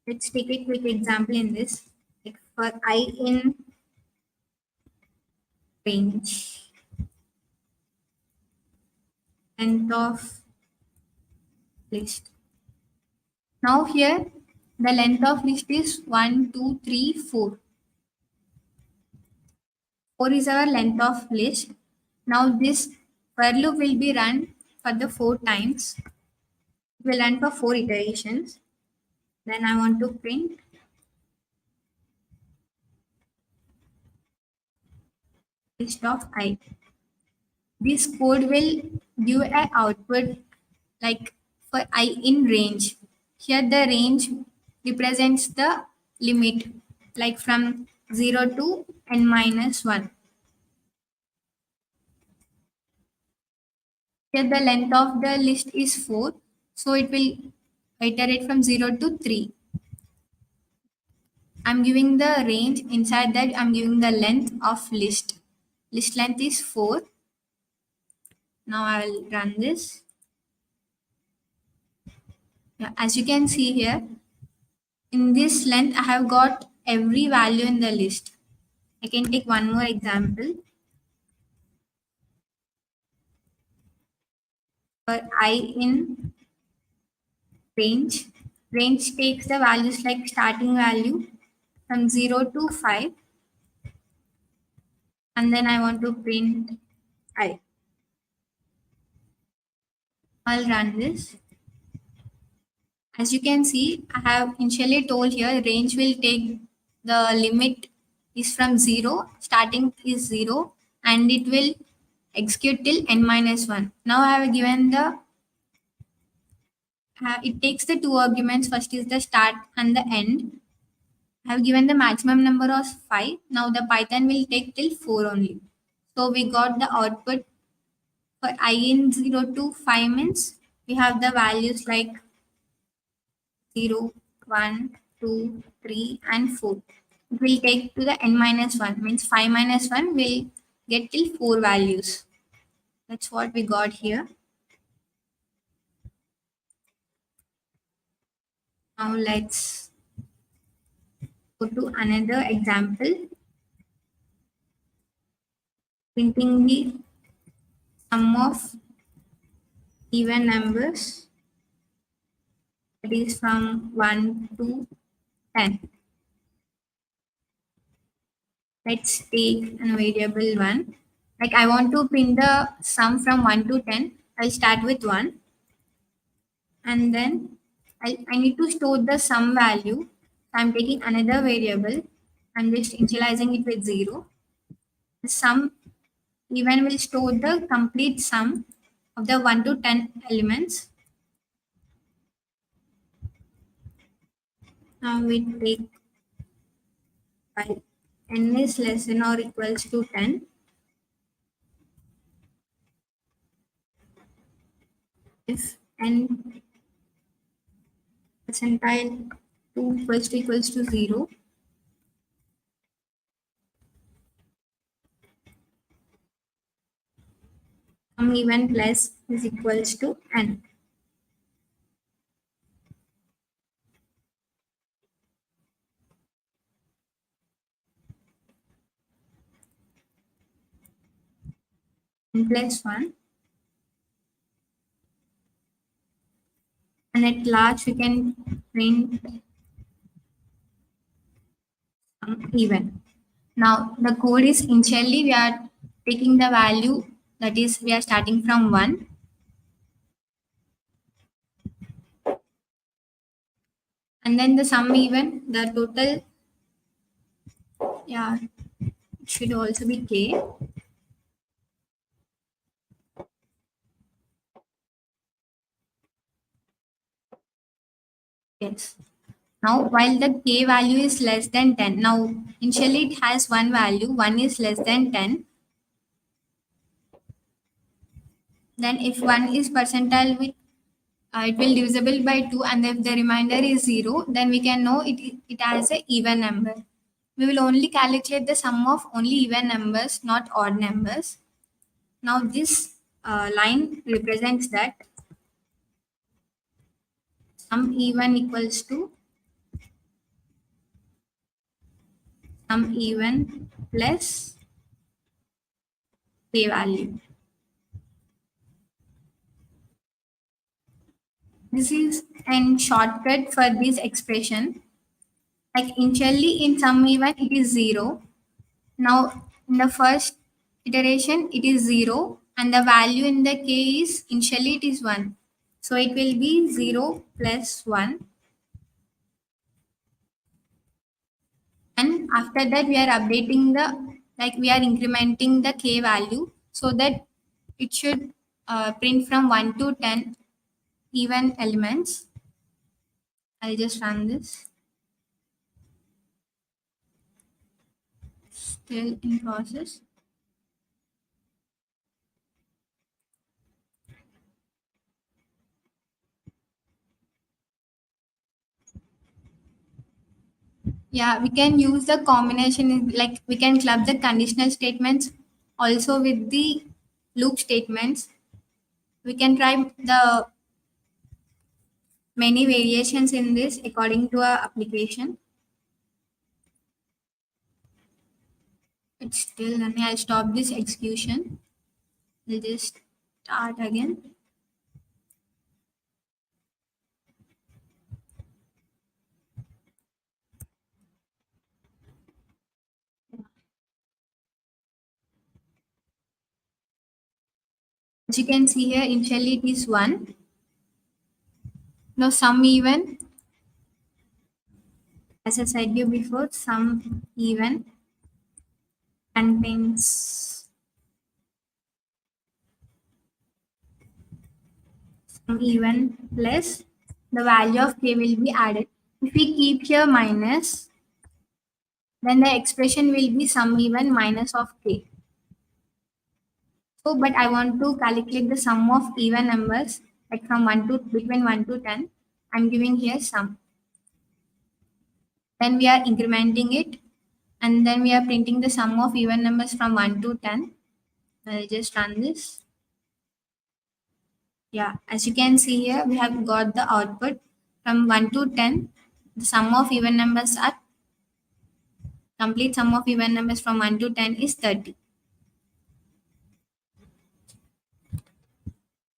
Let's take a quick example in this. Like for I in range, length of list. Now here the length of list is 1, 2, 3, 4. 4 is our length of list. Now this for loop will be run for the 4 times. It will run for 4 iterations. Then I want to print list of I. This code will give an output like for I in range. Here the range represents the limit like from 0 to n minus 1. Here the length of the list is 4. So it will iterate from 0 to 3. I'm giving the range. Inside that I'm giving the length of list. List length is 4. Now I'll run this. Yeah, as you can see here, in this length I have got every value in the list. I can take one more example. For I in range, range takes the values like starting value from 0 to 5, and then I want to print I. I'll run this. As you can see, I have initially told here range will take the limit is from 0, starting is 0, and it will execute till n minus 1. Now I have given the it takes the two arguments. First is the start and the end. I have given the maximum number of 5. Now the Python will take till 4 only. So we got the output for I in 0 to 5 means we have the values like 0, 1, 2, 3, and 4. It will take to the n minus 1 means 5 minus 1 will get till 4 values. That's what we got here. Now let's go to another example. Printing the sum of even numbers, that is from 1 to 10. Let's take a variable 1. Like I want to print the sum from 1 to 10. I'll start with 1. And then I need to store the sum value. So I'm taking another variable. I'm just initializing it with 0. The sum even will store the complete sum of the 1 to 10 elements. Now we take while n is less than or equals to 10. If n percentile 2 equals to 0, sum even plus is equals to n. N plus 1. And at large we can print sum even. Now the code is initially we are taking the value, that is we are starting from 1. And then the sum even, the total, yeah, it should also be k. Yes. Now while the k value is less than 10, now initially it has one value, 1 is less than 10. Then if 1 is percentile with it will divisible by 2, and if the remainder is 0, then we can know it has a even number. We will only calculate the sum of only even numbers, not odd numbers. Now this line represents that sum even equals to sum even plus k value. This is a shortcut for this expression. Like initially in some event it is 0. Now in the first iteration it is 0 and the value in the k is initially it is 1. So it will be 0 plus 1, and after that we are updating the, like we are incrementing the k value so that it should print from 1 to 10 even elements. I'll just run this. Still in process. Yeah, we can use the combination, like we can club the conditional statements also with the loop statements. We can try the many variations in this according to our application. It's still running. I'll stop this execution. We'll just start again. As you can see here, initially it is 1. Now sum even, as I said you before, sum even contains sum even plus the value of k will be added. If we keep here minus, then the expression will be sum even minus of k. So, but I want to calculate the sum of even numbers, like from 1 to between 1 to 10. I'm giving here sum. Then we are incrementing it, and then we are printing the sum of even numbers from 1 to 10. I'll just run this. Yeah, as you can see here, we have got the output from 1 to 10. The sum of even numbers are complete sum of even numbers from 1 to 10 is 30.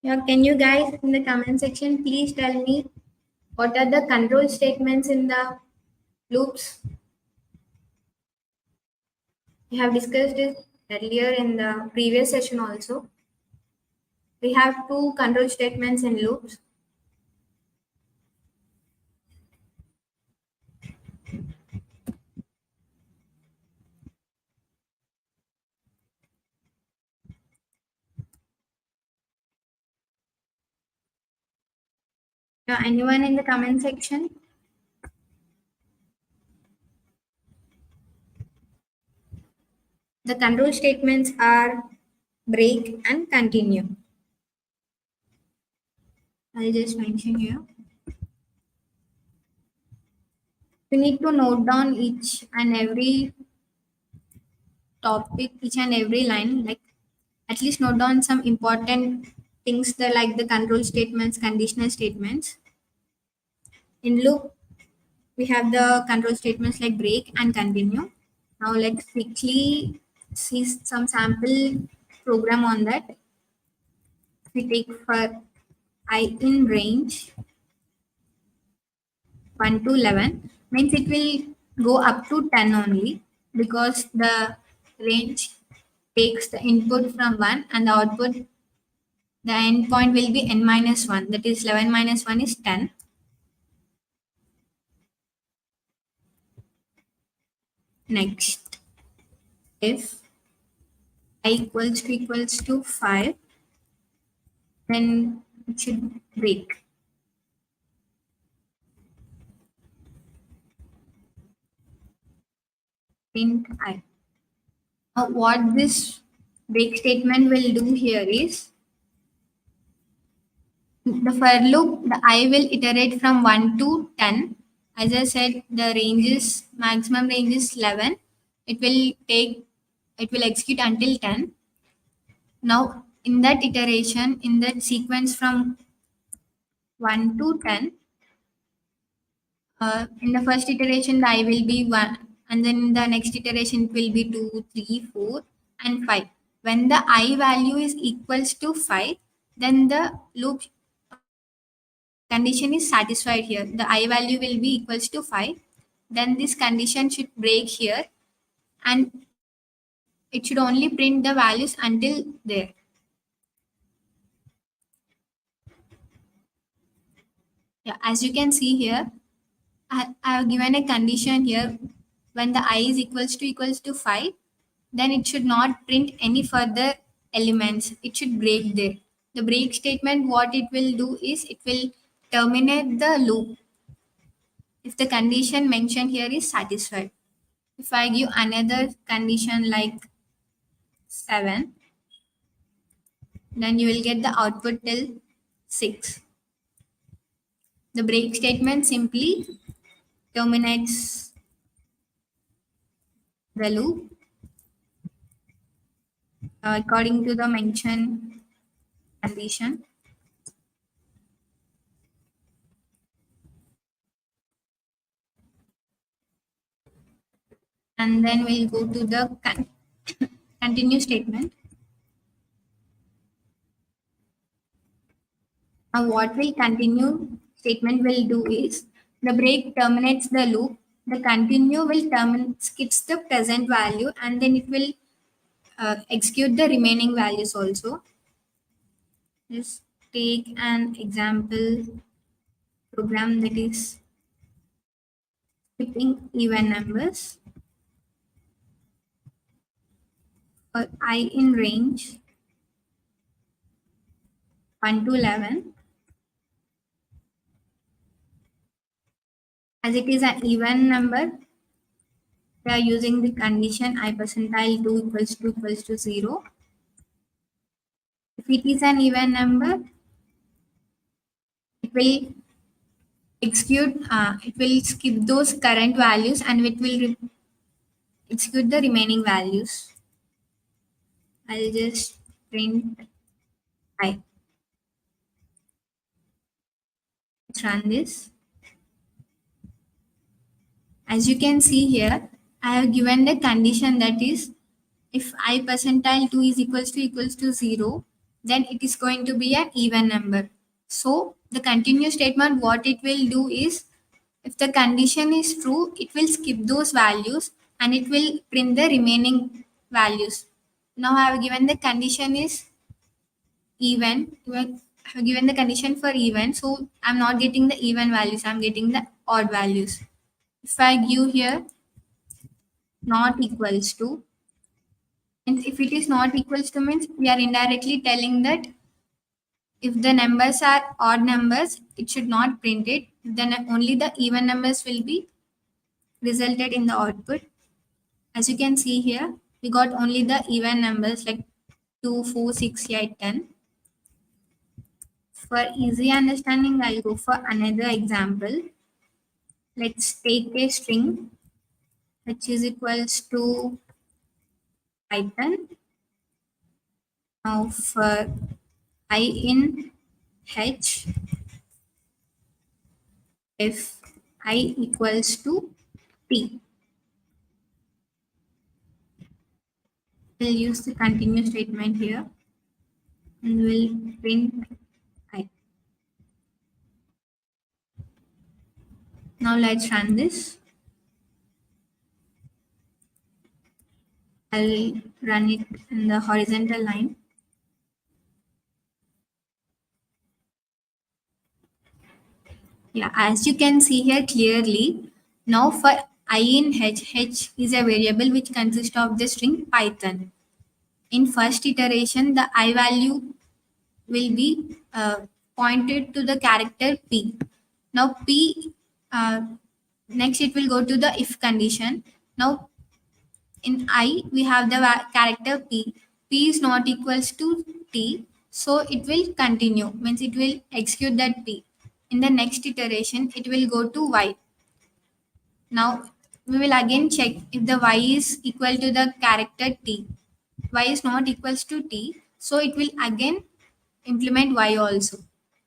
Yeah, can you guys in the comment section please tell me what are the control statements in the loops? We have discussed it earlier in the previous session also. We have two control statements in loops. Yeah, anyone in the comment section? The control statements are break and continue. I'll just mention here. We need to note down each and every topic, each and every line, like at least note down some important things that like the control statements, conditional statements. In loop, we have the control statements like break and continue. Now let's quickly see some sample program on that. We take for I in range 1 to 11 means it will go up to 10 only, because the range takes the input from 1 and the output, the endpoint will be n minus 1, that is 11 minus 1 is 10. Next, if I equals to 5, then it should break. Print I. Now what this break statement will do here is, the for loop, the I will iterate from 1 to 10. As I said, the range is, maximum range is 11. It will execute until 10. Now, in that iteration, in that sequence from 1 to 10, in the first iteration, the I will be 1, and then in the next iteration, it will be 2, 3, 4, and 5. When the I value is equals to 5, then the loop condition is satisfied here. The I value will be equals to 5. Then this condition should break here and it should only print the values until there. Yeah, as you can see here, I have given a condition here. When the I is equals to 5, then it should not print any further elements. It should break there. The break statement, what it will do is it will terminate the loop if the condition mentioned here is satisfied. If I give another condition like 7, then you will get the output till 6. The break statement simply terminates the loop according to the mentioned condition. And then we'll go to the continue statement. Now what will continue statement will do is the break terminates the loop. The continue will skips the present value and then it will execute the remaining values also. Just take an example program that is skipping even numbers. For I in range 1 to 11. As it is an even number, we are using the condition I percentile 2 equals to 0. If it is an even number, it will it will skip those current values and it will execute the remaining values. I'll just print I. Let's run this. As you can see here, I have given the condition that is if I percentile 2 is equals to 0, then it is going to be an even number. So the continue statement, what it will do is if the condition is true, it will skip those values and it will print the remaining values. Now I have given the condition is even. I have given the condition for even, so I'm not getting the even values, I'm getting the odd values. If I give here not equals to, and if it is not equals to means we are indirectly telling that if the numbers are odd numbers, it should not print it. Then only the even numbers will be resulted in the output. As you can see here, we got only the even numbers like 2, 4, 6, 8, 10. For easy understanding, I'll go for another example. Let's take a string which is equals to Python. Now for I in H, if I equals to T, we'll use the continue statement here and we'll print I. Now let's run this. I'll run it in the horizontal line. Yeah, as you can see here clearly, now for I in H is a variable which consists of the string Python. In first iteration, the I value will be pointed to the character P. Now P, next it will go to the if condition. Now in I, we have the character P. P is not equals to T, so it will continue, means it will execute that P. In the next iteration, it will go to Y. Now we will again check if the Y is equal to the character T. Y is not equals to T, so it will again implement Y also.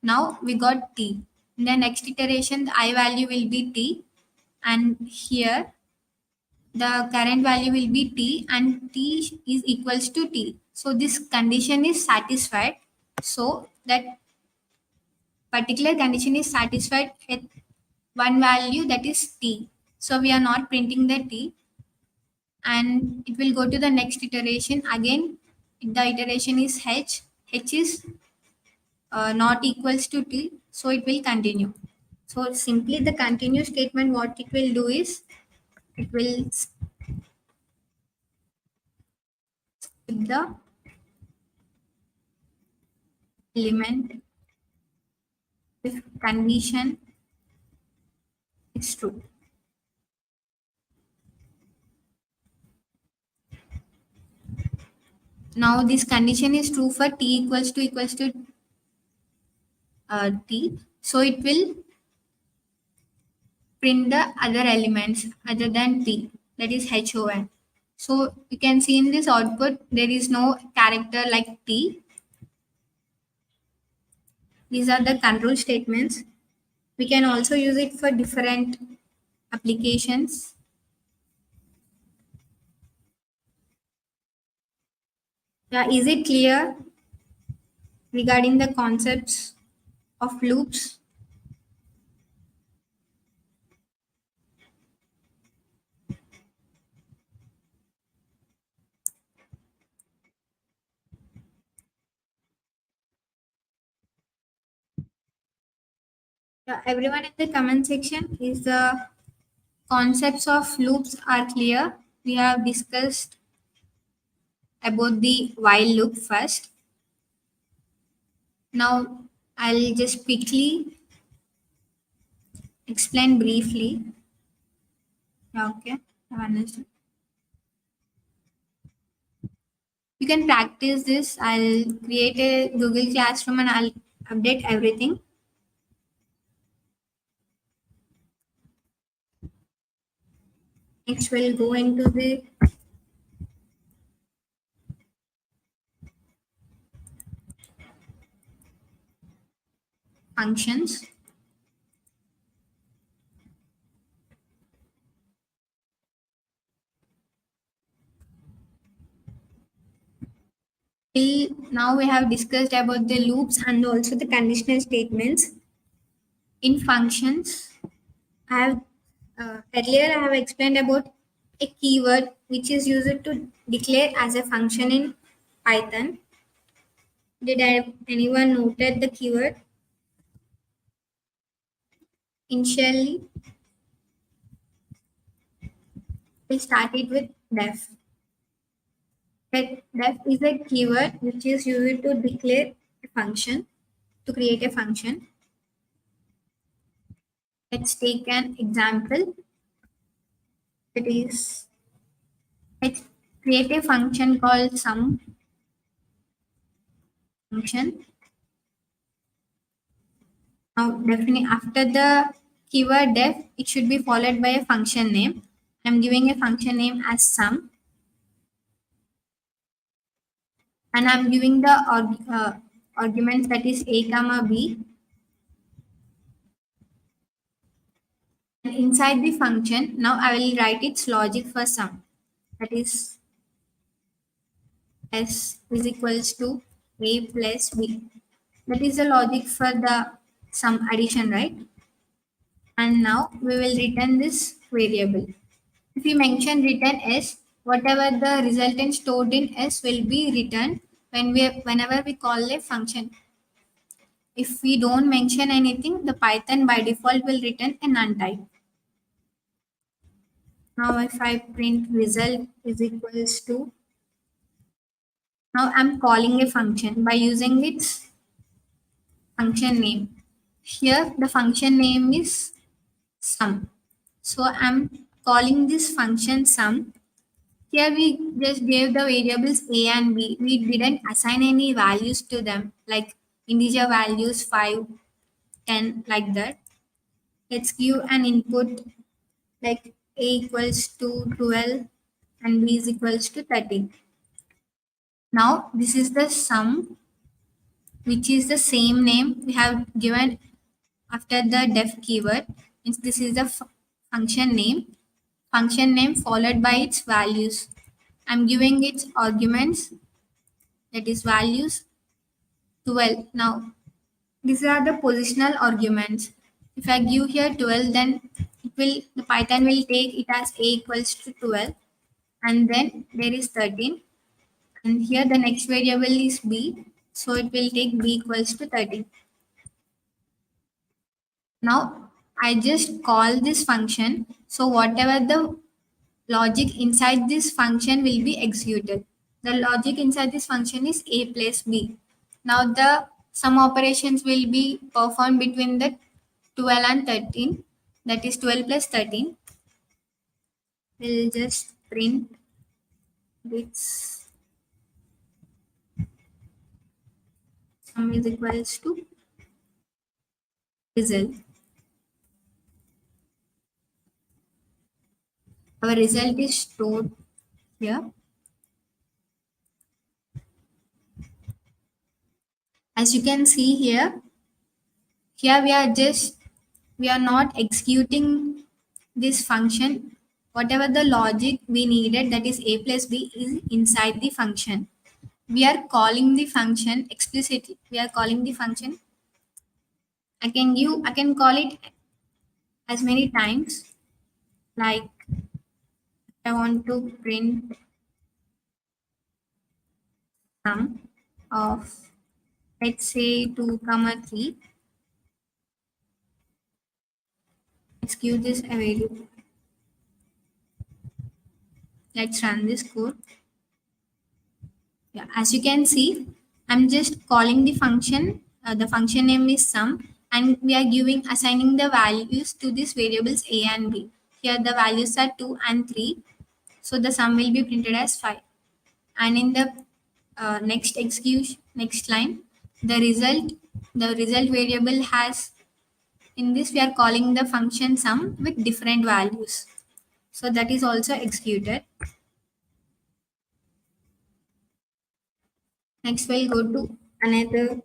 Now we got T. In the next iteration, the I value will be T, and here the current value will be T and T is equals to T. So this condition is satisfied, so that particular condition is satisfied at one value, that is t. So we are not printing the t, and it will go to the next iteration. Again, the iteration is h is not equals to t, so it will continue. So simply the continue statement, what it will do is it will skip the element if condition is true. Now this condition is true for t equals to t, so it will print the other elements other than t, that is HON. So you can see in this output there is no character like t. These are the control statements. We can also use it for different applications. Yeah, is it clear regarding the concepts of loops? Yeah, everyone in the comment section, is the concepts of loops are clear? We have discussed about the while loop first. Now I'll just quickly explain briefly. Yeah, okay, I understood. You can practice this. I'll create a Google Classroom and I'll update everything. Next, we'll go into the functions. Till now, we have discussed about the loops and also the conditional statements. In functions, I have earlier I have explained about a keyword which is used to declare as a function in Python. Did anyone noted the keyword? Initially, we started with def. Def is a keyword which is used to declare a function, to create a function. Let's take an example. It is, let's create a function called sum function. Now, definitely after the keyword def, it should be followed by a function name. I'm giving a function name as sum, and I'm giving the arguments, that is a comma b. And inside the function, now I will write its logic for sum. That is s is equals to a plus b. That is the logic for the sum addition, right? And now we will return this variable. If we mention return s, whatever the resultant stored in s will be returned whenever we call a function. If we don't mention anything, the Python by default will return a null type. Now if I print result is equals to, now I'm calling a function by using its function name. Here the function name is sum. So I'm calling this function sum. Here we just gave the variables a and b. We didn't assign any values to them, like integer values 5, 10, like that. Let's give an input like a equals to 12 and b is equals to 13. Now this is the sum, which is the same name we have given after the def keyword. Means this is the function name followed by its values. I'm giving its arguments, that is values 12. Now These are the positional arguments. If I give here 12, then the Python will take it as a equals to 12, and then there is 13, and here the next variable is b, so it will take b equals to 13. Now I just call this function, so whatever the logic inside this function will be executed. The logic inside this function is a plus b. Now the sum operations will be performed between the 12 and 13, that is 12 plus 13. We'll just print this sum is equals to result. Our result is stored here. As you can see here, we are not executing this function. Whatever the logic we needed, that is a plus b, is inside the function. We are calling the function explicitly. We are calling the function. I can call it as many times, like I want to print sum of, let's say, 2 comma 3. Execute this variable. Let's run this code. Yeah, as you can see, I'm just calling the function. The function name is sum, and we are assigning the values to these variables a and b. Here the values are 2 and 3, so the sum will be printed as 5. And in the next line, the result variable has, in this we are calling the function sum with different values. So that is also executed. Next we'll go to another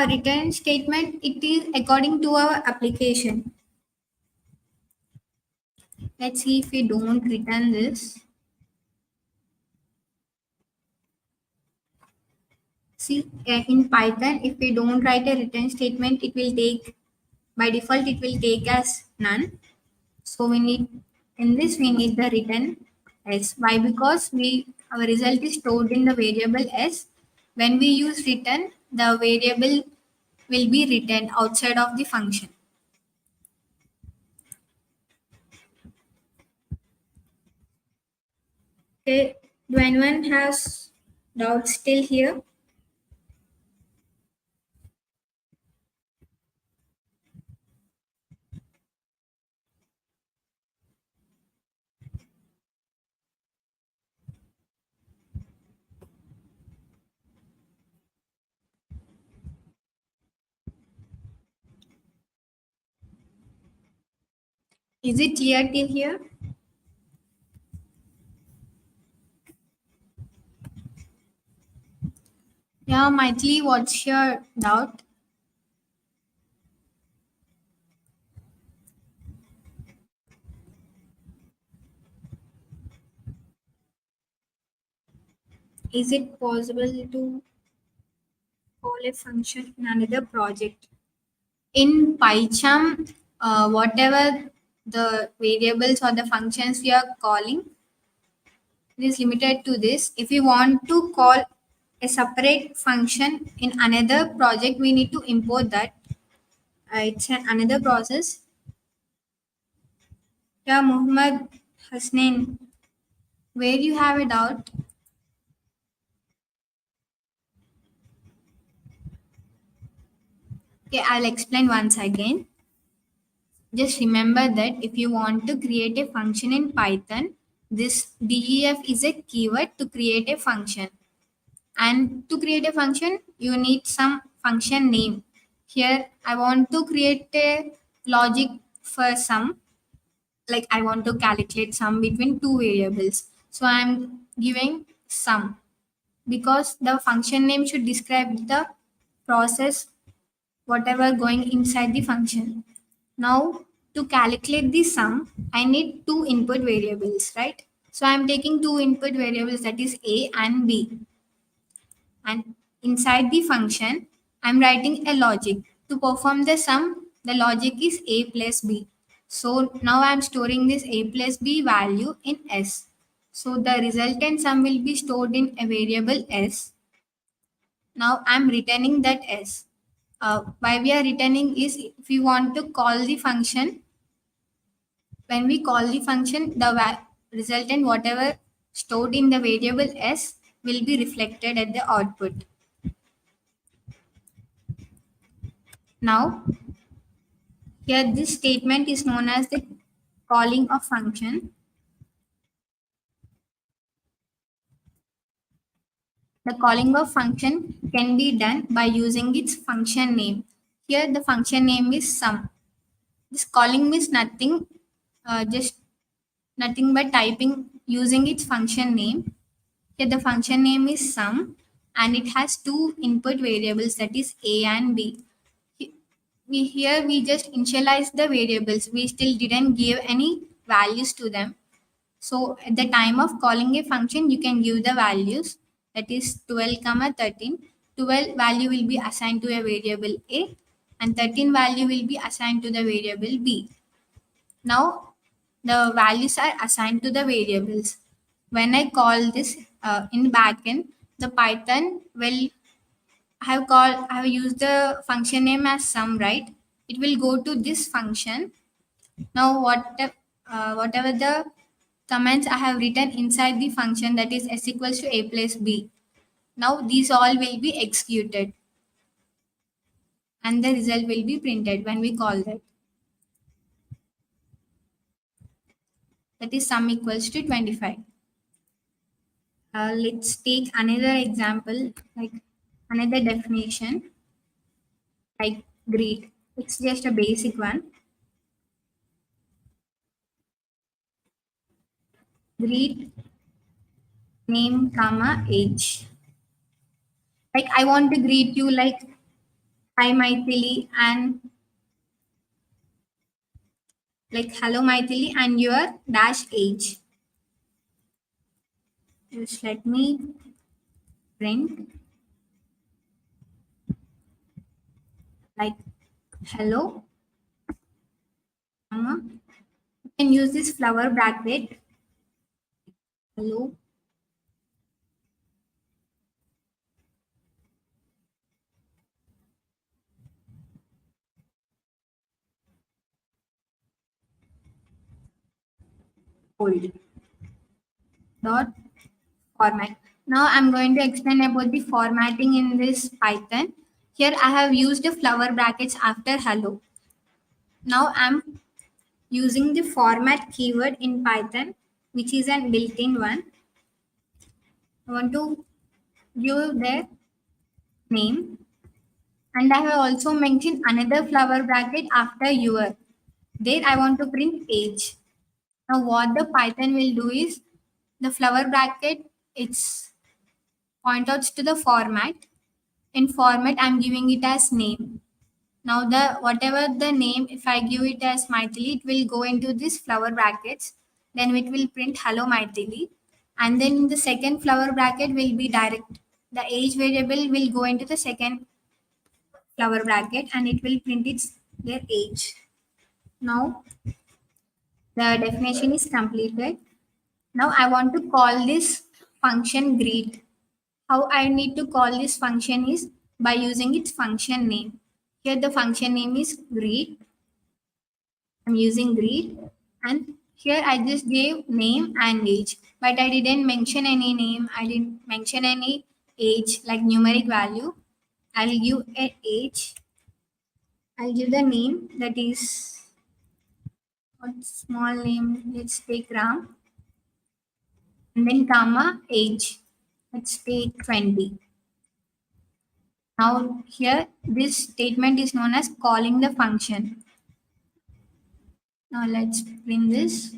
return statement. It is according to our application. Let's see if we don't return this. See, in Python, if we don't write a return statement, it will take, by default, it will take as none. So in this we need the return s. Why? Because our result is stored in the variable s. When we use return, the variable will be returned outside of the function. Okay, do anyone has doubts still here? Is it clear till here? Yeah, Maithili, what's your doubt? Is it possible to call a function in another project? In PyCharm, whatever the variables or the functions we are calling, it is limited to this. If we want to call a separate function in another project, we need to import that. It's another process. Yeah, Muhammad Hasnain, where you have a doubt? Okay, I'll explain once again. Just remember that if you want to create a function in Python, this def is a keyword to create a function. And to create a function, you need some function name. Here, I want to create a logic for sum, like I want to calculate sum between two variables. So I'm giving sum because the function name should describe the process, whatever going inside the function. Now, to calculate the sum, I need two input variables, right? So I'm taking two input variables, that is a and b. And inside the function, I'm writing a logic. To perform the sum, the logic is a plus b. So now I'm storing this a plus b value in s. So the resultant sum will be stored in a variable s. Now I'm returning that s. Why we are returning is if we want to call the function, when we call the function, the resultant whatever stored in the variable s will be reflected at the output. Now here this statement is known as the calling of function. The calling of function can be done by using its function name. Here the function name is sum. This calling means nothing, just nothing but typing using its function name. Here the function name is sum and it has two input variables, that is a and b. Here we just initialize the variables. We still didn't give any values to them. So at the time of calling a function, you can give the values, that is 12 comma 13. 12 value will be assigned to a variable a and 13 value will be assigned to the variable b. Now the values are assigned to the variables. When I call this in backend, the Python will I have used the function name as sum, right? It will go to this function. Now whatever the comments I have written inside the function, that is s equals to a plus b. Now these all will be executed and the result will be printed when we call that. That is sum equals to 25. Let's take another example, like another definition, like greet. It's just a basic one. Greet name comma age. Like I want to greet you like hi Maithili and like hello Maithili and your dash age. Just let me print like hello comma. You can use this flower bracket. Hello. Old dot format. Now I'm going to explain about the formatting in this Python. Here I have used the flower brackets after hello. Now I'm using the format keyword in Python, which is an built-in one. I want to give their name and I have also mentioned another flower bracket after your. There I want to print age. Now what the Python will do is the flower bracket, it's point out to the format. In format, I'm giving it as name. Now the whatever the name, if I give it as Maithili, it will go into this flower brackets. Then it will print hello Maithili. And then the second flower bracket will be direct. The age variable will go into the second flower bracket and it will print its their age. Now the definition is completed. Now I want to call this function greet. How I need to call this function is by using its function name. Here the function name is greet. I'm using greet and here I just gave name and age, but I didn't mention any name. I didn't mention any age like numeric value. I'll give a age. I'll give the name, that is what small name. Let's take Ram and then comma age. Let's take 20. Now here this statement is known as calling the function. Now let's print this.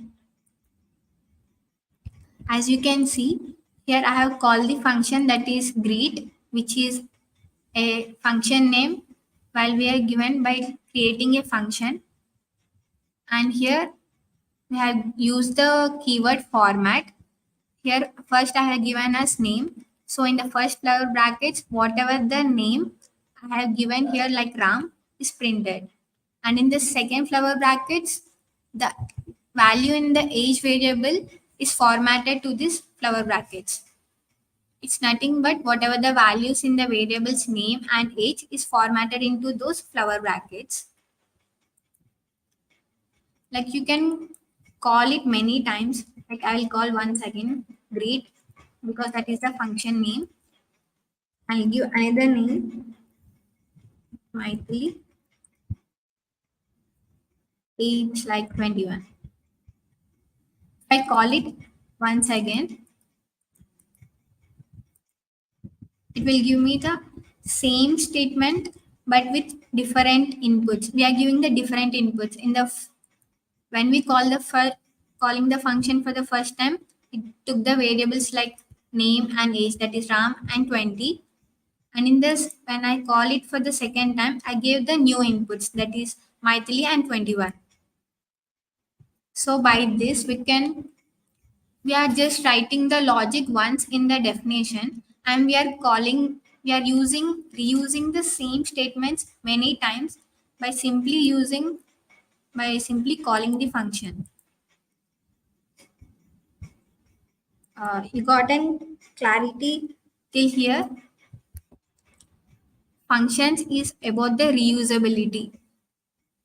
As you can see, here I have called the function, that is greet, which is a function name while we are given by creating a function. And here we have used the keyword format. Here first I have given as name So in the first flower brackets, whatever the name I have given here, like Ram, is printed. And in the second flower brackets, the value in the age variable is formatted to this flower brackets. It's nothing but whatever the values in the variable's name and age is formatted into those flower brackets. Like you can call it many times. Like I will call once again greet because that is the function name. I'll give another name, Maithili, age like 21. If I call it once again, it will give me the same statement but with different inputs. We are giving the different inputs in the when we call the calling the function for the first time. It took the variables like name and age, that is Ram and 20. And in this, when I call it for the second time, I gave the new inputs, that is Maithili and 21. So by this, we are just writing the logic once in the definition, and we are reusing the same statements many times by simply calling the function. You gotten clarity till here? Functions is about the reusability.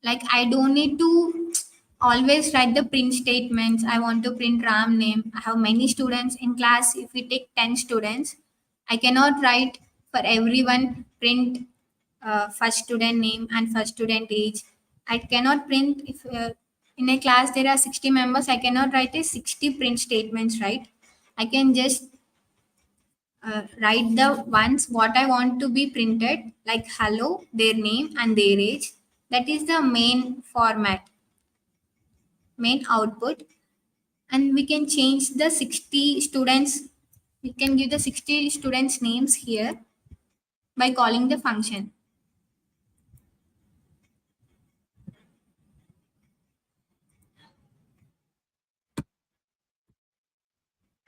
Like I don't need to always write the print statements. I want to print Ram name. I have many students in class. If we take 10 students, I cannot write for everyone print first student name and first student age. I cannot print if in a class there are 60 members. I cannot write a 60 print statements, right? I can just write the ones what I want to be printed, like hello, their name and their age. That is the main format, main output. And we can change the 60 students. We can give the 60 students names here by calling the function.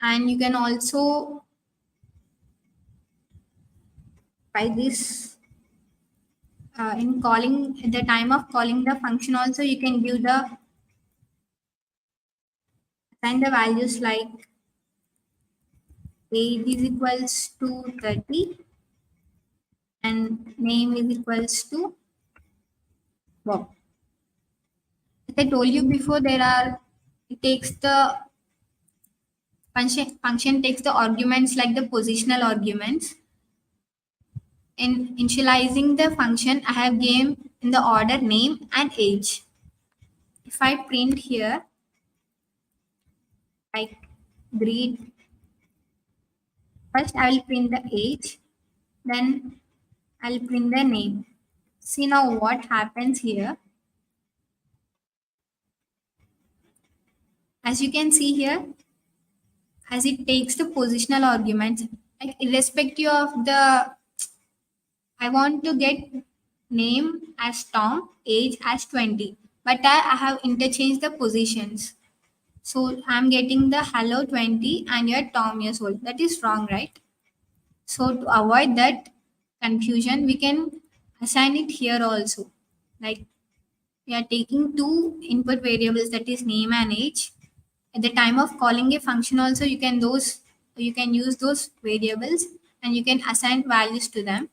And you can also, by this, in calling, at the time of calling the function also, you can give the, assign the values like age is equals to 30 and name is equals to Bob. As I told you before, it takes the function takes the arguments like the positional arguments. In initializing the function, I have given in the order name and age. If I print here, like greet, first I will print the age, then I'll print the name. See now what happens here. As you can see here, as it takes the positional arguments, like irrespective of the, I want to get name as Tom, age as 20, but I have interchanged the positions. So I'm getting the hello 20 and you're Tom years old. That is wrong, right? So to avoid that confusion, we can assign it here also. Like we are taking two input variables, that is name and age. At the time of calling a function also, you can use those variables and you can assign values to them.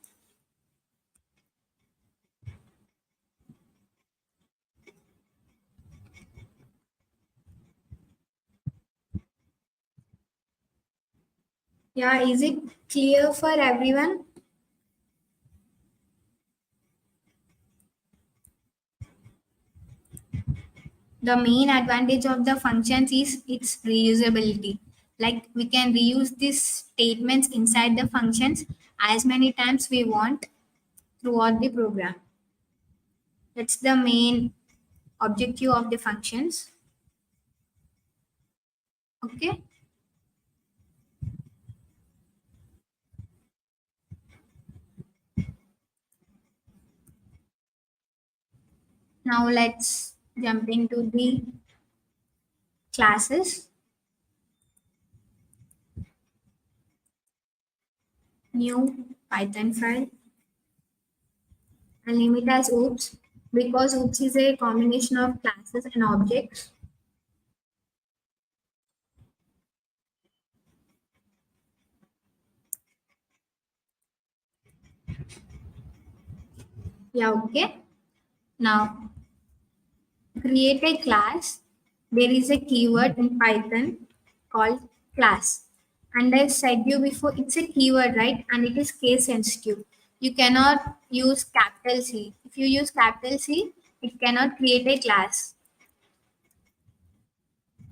Yeah, is it clear for everyone? The main advantage of the functions is its reusability. Like we can reuse these statements inside the functions as many times we want throughout the program. That's the main objective of the functions. Okay. Now let's jump into the classes. new Python file and name it as oops because oops is a combination of classes and objects. Yeah, okay. Now create a class. There is a keyword in Python called class. And I said you before, it's a keyword, right? And it is case sensitive. You cannot use capital C. If you use capital C, it cannot create a class.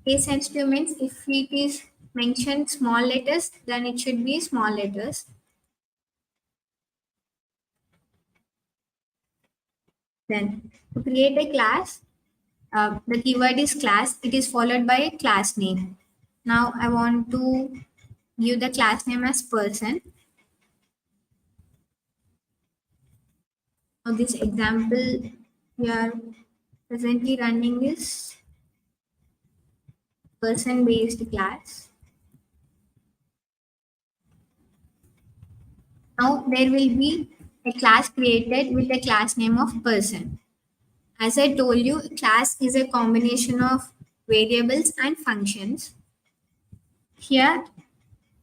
Case sensitive means if it is mentioned small letters, then it should be small letters. Then to create a class, the keyword is class. It is followed by a class name. Now I want to give the class name as person. Now this example we are presently running is person based class. Now there will be a class created with a class name of person. As I told you, class is a combination of variables and functions. Here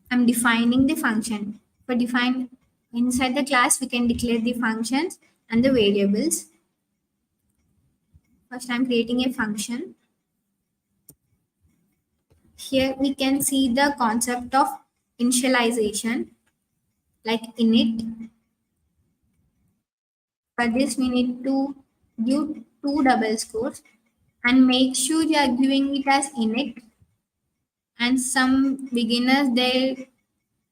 I'm defining the function. For define inside the class, we can declare the functions and the variables. First, I'm creating a function. Here we can see the concept of initialization, like init. For this, we need to give two double scores and make sure you are giving it as init. And some beginners they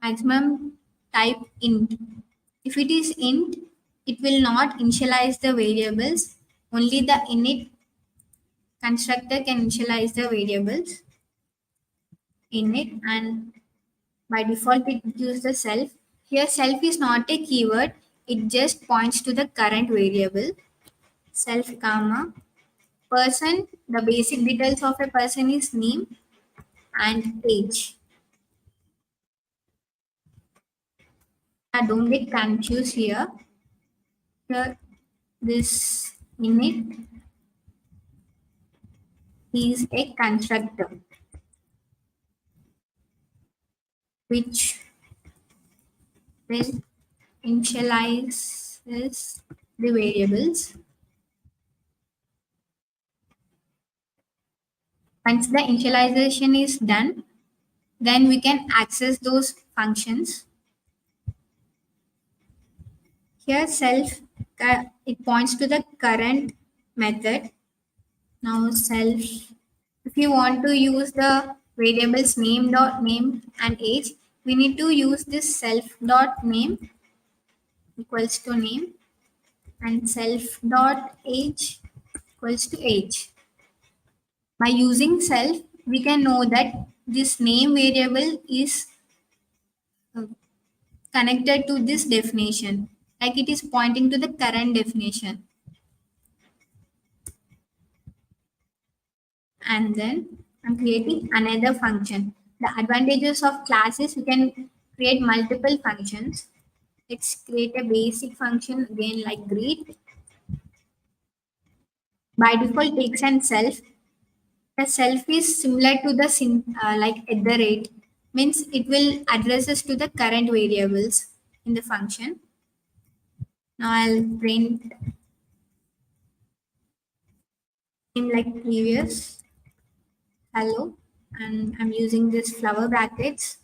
maximum type int. If it is int, it will not initialize the variables. Only the init constructor can initialize the variables init, and by default it gives the self. Here self is not a keyword, it just points to the current variable. Self comma person, the basic details of a person is name and age. Don't get confused here. Here this init is a constructor which will initializes the variables. Once the initialization is done, then we can access those functions. Here self, it points to the current method. Now self, if you want to use the variables name dot name and age, we need to use this self dot name equals to name and self dot age equals to age. By using self, we can know that this name variable is uh, connected to this definition, like it is pointing to the current definition. And then I'm creating another function. The advantages of class is we can create multiple functions. Let's create a basic function again like greet. By default takes and self. The self is similar to the like at the rate, means it will addresses to the current variables in the function. Now I'll print in like previous hello, and I'm using this flower brackets.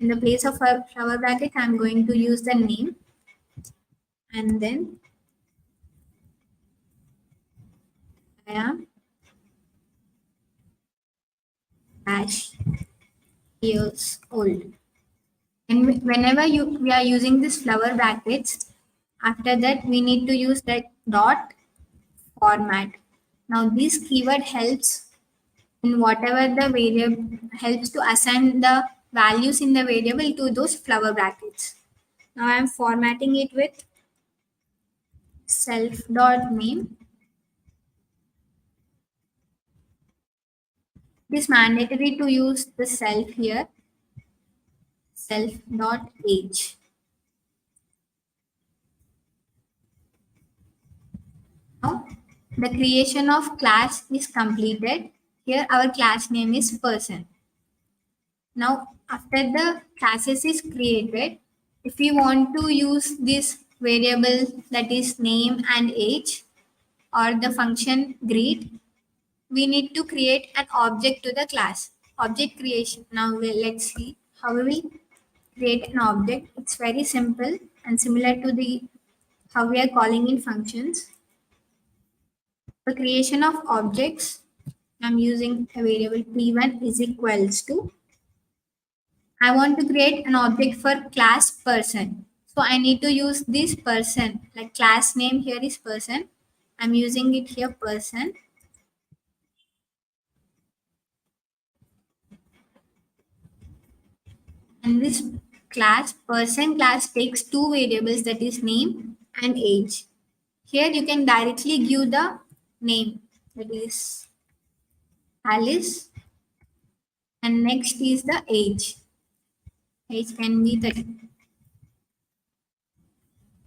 In the place of a flower bracket, I'm going to use the name and then I am dash years old. And whenever we are using this flower brackets, after that we need to use that dot format. Now this keyword helps in whatever the variable helps to assign the values in the variable to those flower brackets. Now I am formatting it with self dot name. It is mandatory to use the self here, self dot age. Now, the creation of class is completed. Here our class name is person. Now, after the classes is created, if we want to use this variable that is name and age or the function greet, we need to create an object to the class. Object creation. Now, let's see how we will create an object. It's very simple and similar to the how we are calling in functions. For creation of objects, I'm using a variable p1 is equals to. I want to create an object for class person. So I need to use this person, like class name here is person. I'm using it here person. And this person class takes two variables that is name and age. Here you can directly give the name that is Alice and next is the age. Age can be 30.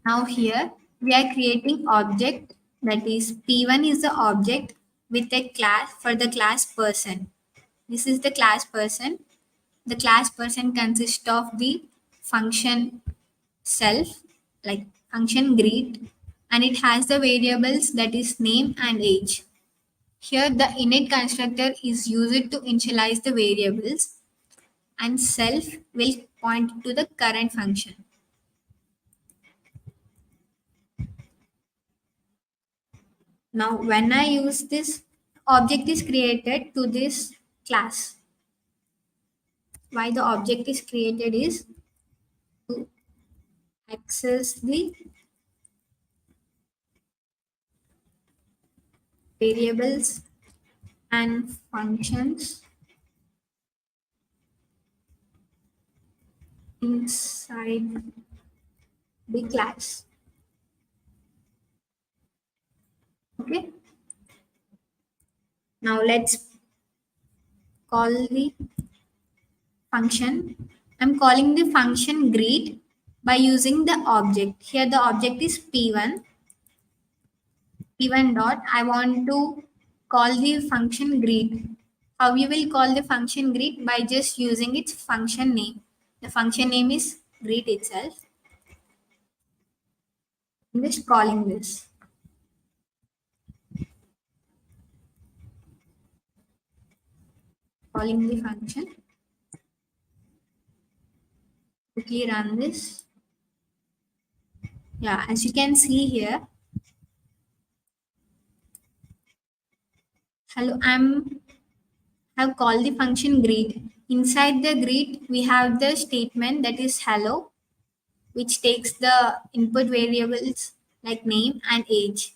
Now here we are creating object that is P1 is the object with a class for the class person. This is the class person. The class person consists of the function self like function greet and it has the variables that is name and age. Here the init constructor is used to initialize the variables and self will point to the current function. Now, when I use this, object is created to this class. Why the object is created is to access the variables and functions inside the class. Okay. Now let's call the function. I'm calling the function greet by using the object. Here the object is p1. P1 dot. I want to call the function greet. How you will call the function greet by just using its function name. The function name is greet itself. I'm just calling this. Calling the function. Quickly run this. Yeah, as you can see here. Hello, have called the function greet. Inside the greet, we have the statement that is hello, which takes the input variables like name and age.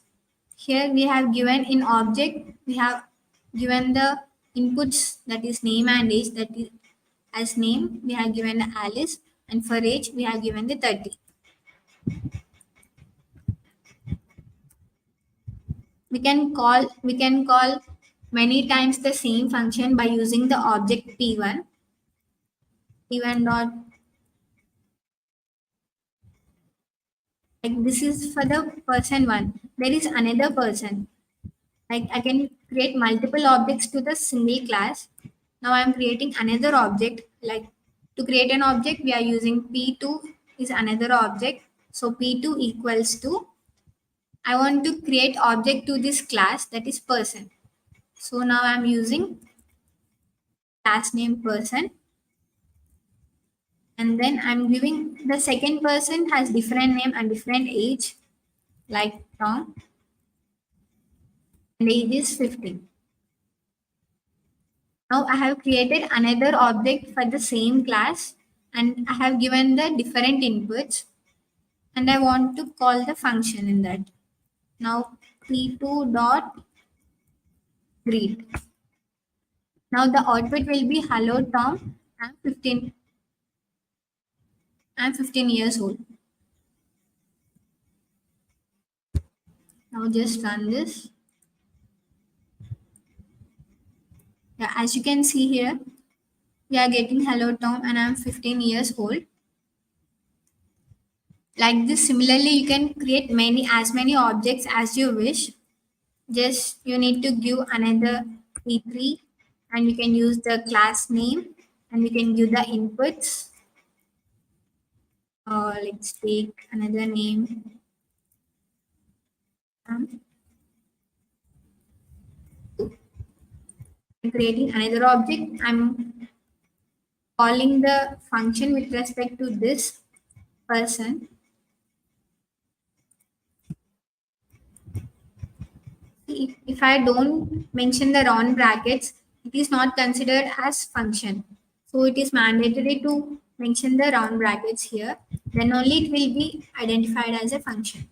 Here we have given in object, we have given the inputs that is name and age that is as name we have given Alice and for age we have given the 30. We can call many times the same function by using the object p1 dot like this is for the person one. There is another person. Like I can create multiple objects to the single class. Now I'm creating another object. Like to create an object, we are using P2 is another object. So P2 equals to, I want to create object to this class that is person. So now I'm using class name person. And then I'm giving the second person has different name and different age like Tom and age is 15. Now I have created another object for the same class and I have given the different inputs and I want to call the function in that. Now p2 dot greet. Now the output will be hello Tom, I'm 15. I'm 15 years old. Now just run this. Yeah, as you can see here, we are getting hello Tom and I'm 15 years old. Like this, similarly, you can create as many objects as you wish. Just you need to give another P3 and you can use the class name and you can give the inputs. Let's take another name. I'm creating another object. I'm calling the function with respect to this person. If I don't mention the round brackets, it is not considered as function. So it is mandatory to mention the round brackets here. Then only it will be identified as a function.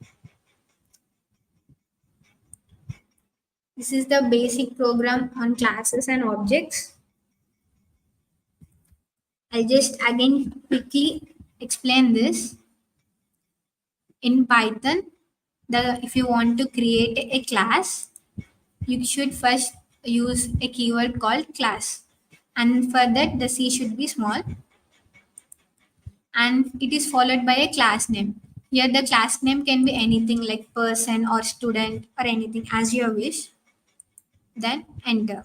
This is the basic program on classes and objects. I'll just again quickly explain this. In Python, if you want to create a class, you should first use a keyword called class. And for that, the C should be small and it is followed by a class name. Here, the class name can be anything like person or student or anything as you wish. Then enter.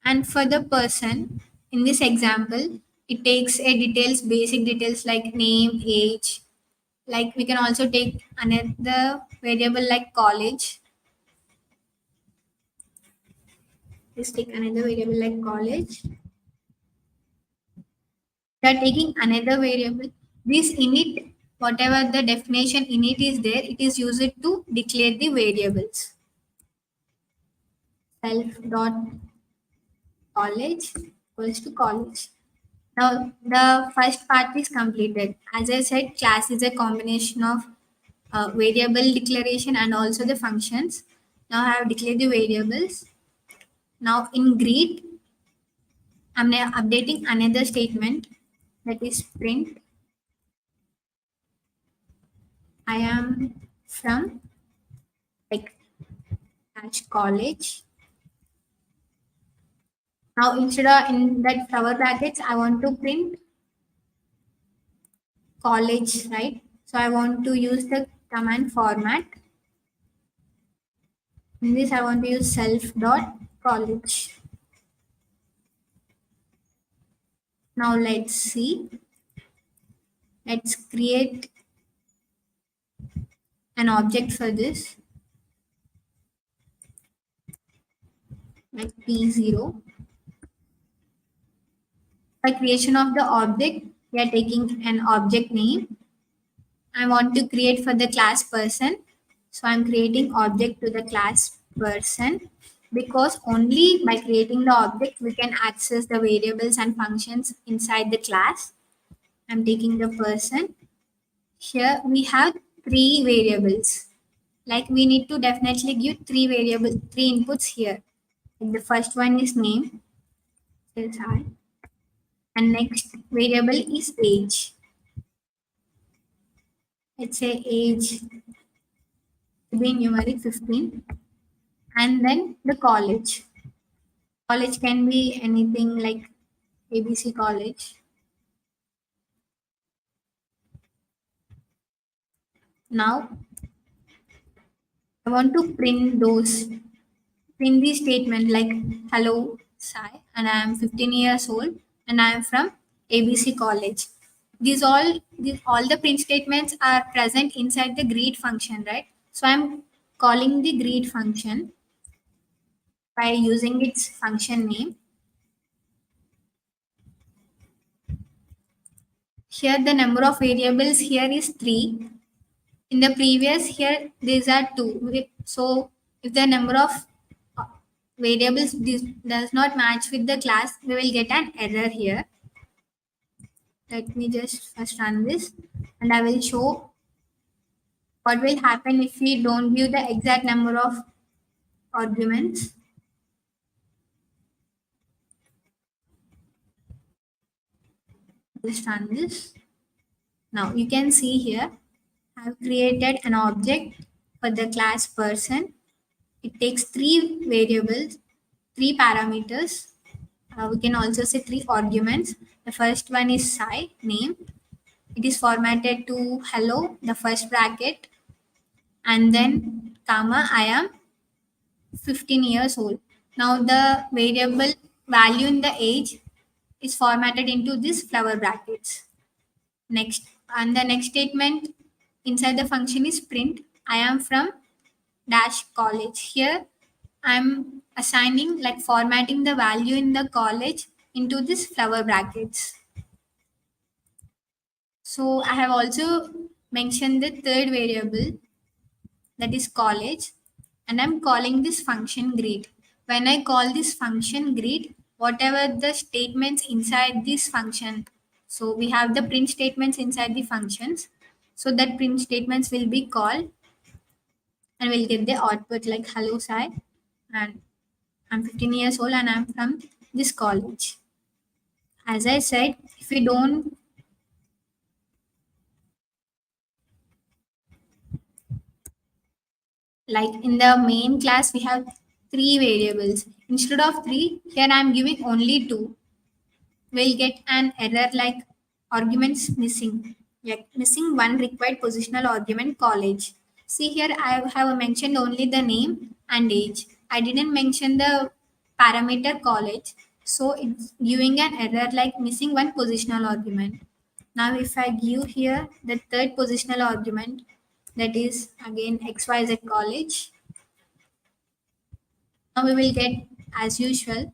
And for the person, in this example, it takes a details, basic details like name, age. Like we can also take another variable like college. Let's take another variable like college. We are taking another variable. This init, whatever the definition init is there, it is used to declare the variables. Self dot college equals to college. Now the first part is completed. As I said, class is a combination of variable declaration and also the functions. Now I have declared the variables. Now in greet, I'm now updating another statement that is print. I am from like dash college. Now instead of in that cover brackets, I want to print college, right? So I want to use the command format. In this, I want to use self dot college. Now let's see. Let's create an object for this, like P0. For creation of the object, we are taking an object name. I want to create for the class person. So I'm creating object to the class person because only by creating the object we can access the variables and functions inside the class. I'm taking the person. Here we have three variables. Like we need to definitely give three variables, three inputs here. Like the first one is name, says I, and next variable is age. Let's say age to be numeric 15, and then the college. College can be anything like ABC college. Now I want to print the statement like hello Sai and I am 15 years old and I am from ABC college. All the print statements are present inside the greet function, right? So I'm calling the greet function by using its function name. Here the number of variables here is 3. In the previous here these are 2. So if the number of uh, variables does not match with the class, we will get an error here. Let me just first run this and I will show what will happen if we don't give the exact number of arguments. Just run this. Now you can see here I have created an object for the class person. It takes three variables, three parameters. We can also say three arguments. The first one is Sai, name. It is formatted to hello, the first bracket, and then comma, I am 15 years old. Now the variable value in the age is formatted into these flower brackets. Next, and the next statement inside the function is print. I am from dash college. Here I'm assigning, like formatting the value in the college into this flower brackets. So I have also mentioned the third variable, that is college, and I'm calling this function greet. When I call this function greet, whatever the statements inside this function, so we have the print statements inside the functions, so that print statements will be called and we'll get the output like hello Sai, and I'm 15 years old and I'm from this college. As I said, if we don't, like in the main class we have three variables. Instead of three, here I'm giving only two. We'll get an error like arguments missing, like missing one required positional argument college. See here, I have mentioned only the name and age. I didn't mention the parameter college, so it's giving an error like missing one positional argument. Now if I give here the third positional argument, that is again xyz college, now we will get as usual,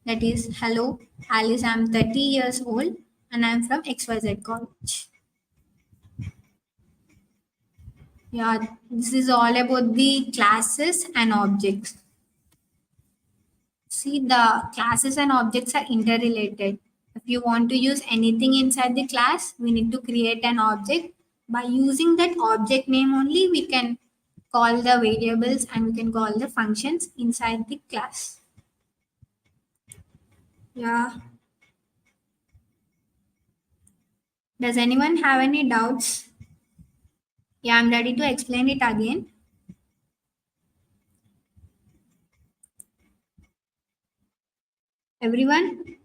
that is hello Alice, I'm 30 years old and I'm from XYZ college. Yeah, this is all about the classes and objects. See, the classes and objects are interrelated. If you want to use anything inside the class, we need to create an object. By using that object name only, we can call the variables and we can call the functions inside the class. Yeah. Does anyone have any doubts? Yeah, I'm ready to explain it again. Everyone,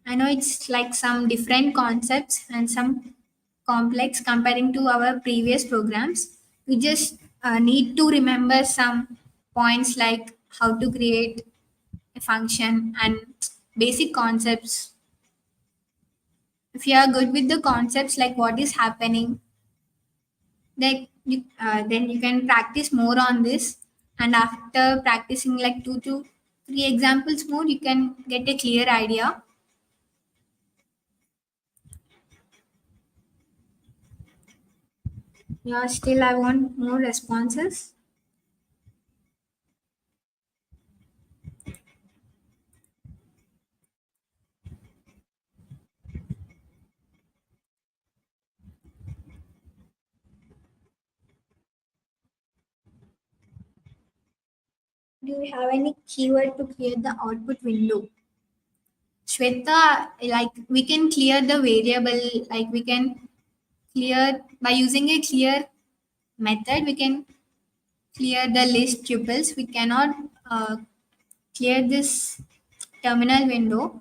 I know it's like some different concepts and some complex comparing to our previous programs. We just need to remember some points like how to create a function and basic concepts. If you are good with the concepts like what is happening, then you can practice more on this. And after practicing like 2 to 3 examples more, you can get a clear idea. Yeah, still I want more responses. Do you have any keyword to create the output window? Shweta, like we can clear the variable, like we can clear by using a clear method, we can clear the list tuples. We cannot clear this terminal window.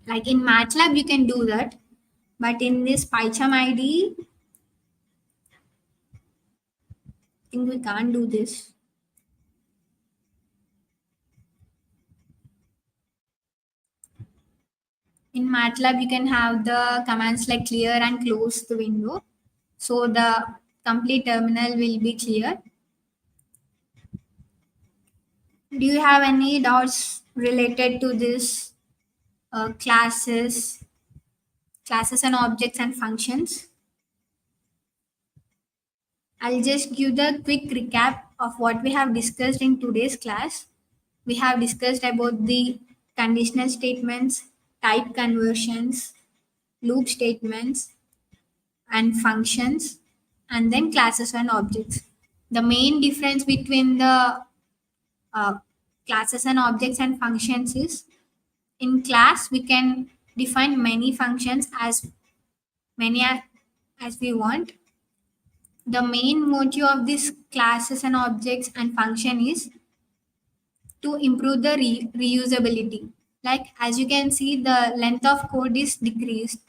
Like in MATLAB, you can do that, but in this PyCharm IDE, I think we can't do this. In MATLAB, you can have the commands like clear and close the window. So the complete terminal will be clear. Do you have any doubts related to this classes and objects and functions? I'll just give the quick recap of what we have discussed in today's class. We have discussed about the conditional statements, type conversions, loop statements, and functions, and then classes and objects. The main difference between the uh, classes and objects and functions is in class we can define many functions as many as we want. The main motive of these classes and objects and function is to improve the reusability. Like as you can see, the length of code is decreased.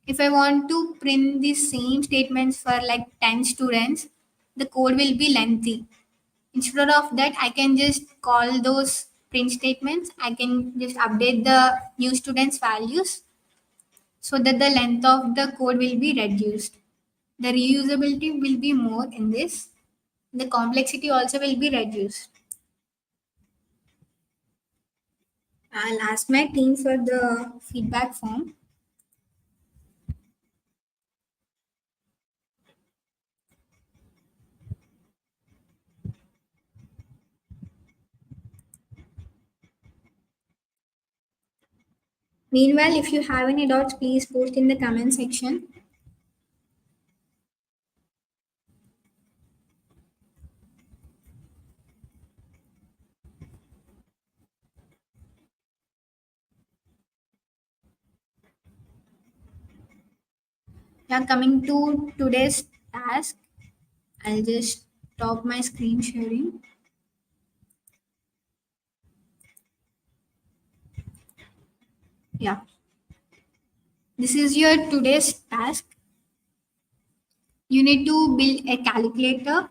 If I want to print the same statements for like 10 students, the code will be lengthy. Instead of that, I can just call those print statements. I can just update the new students' values so that the length of the code will be reduced. The reusability will be more in this. The complexity also will be reduced. I'll ask my team for the feedback form. Meanwhile, if you have any doubts, please post in the comment section. Yeah, coming to today's task, I'll just stop my screen sharing. Yeah, this is your today's task. You need to build a calculator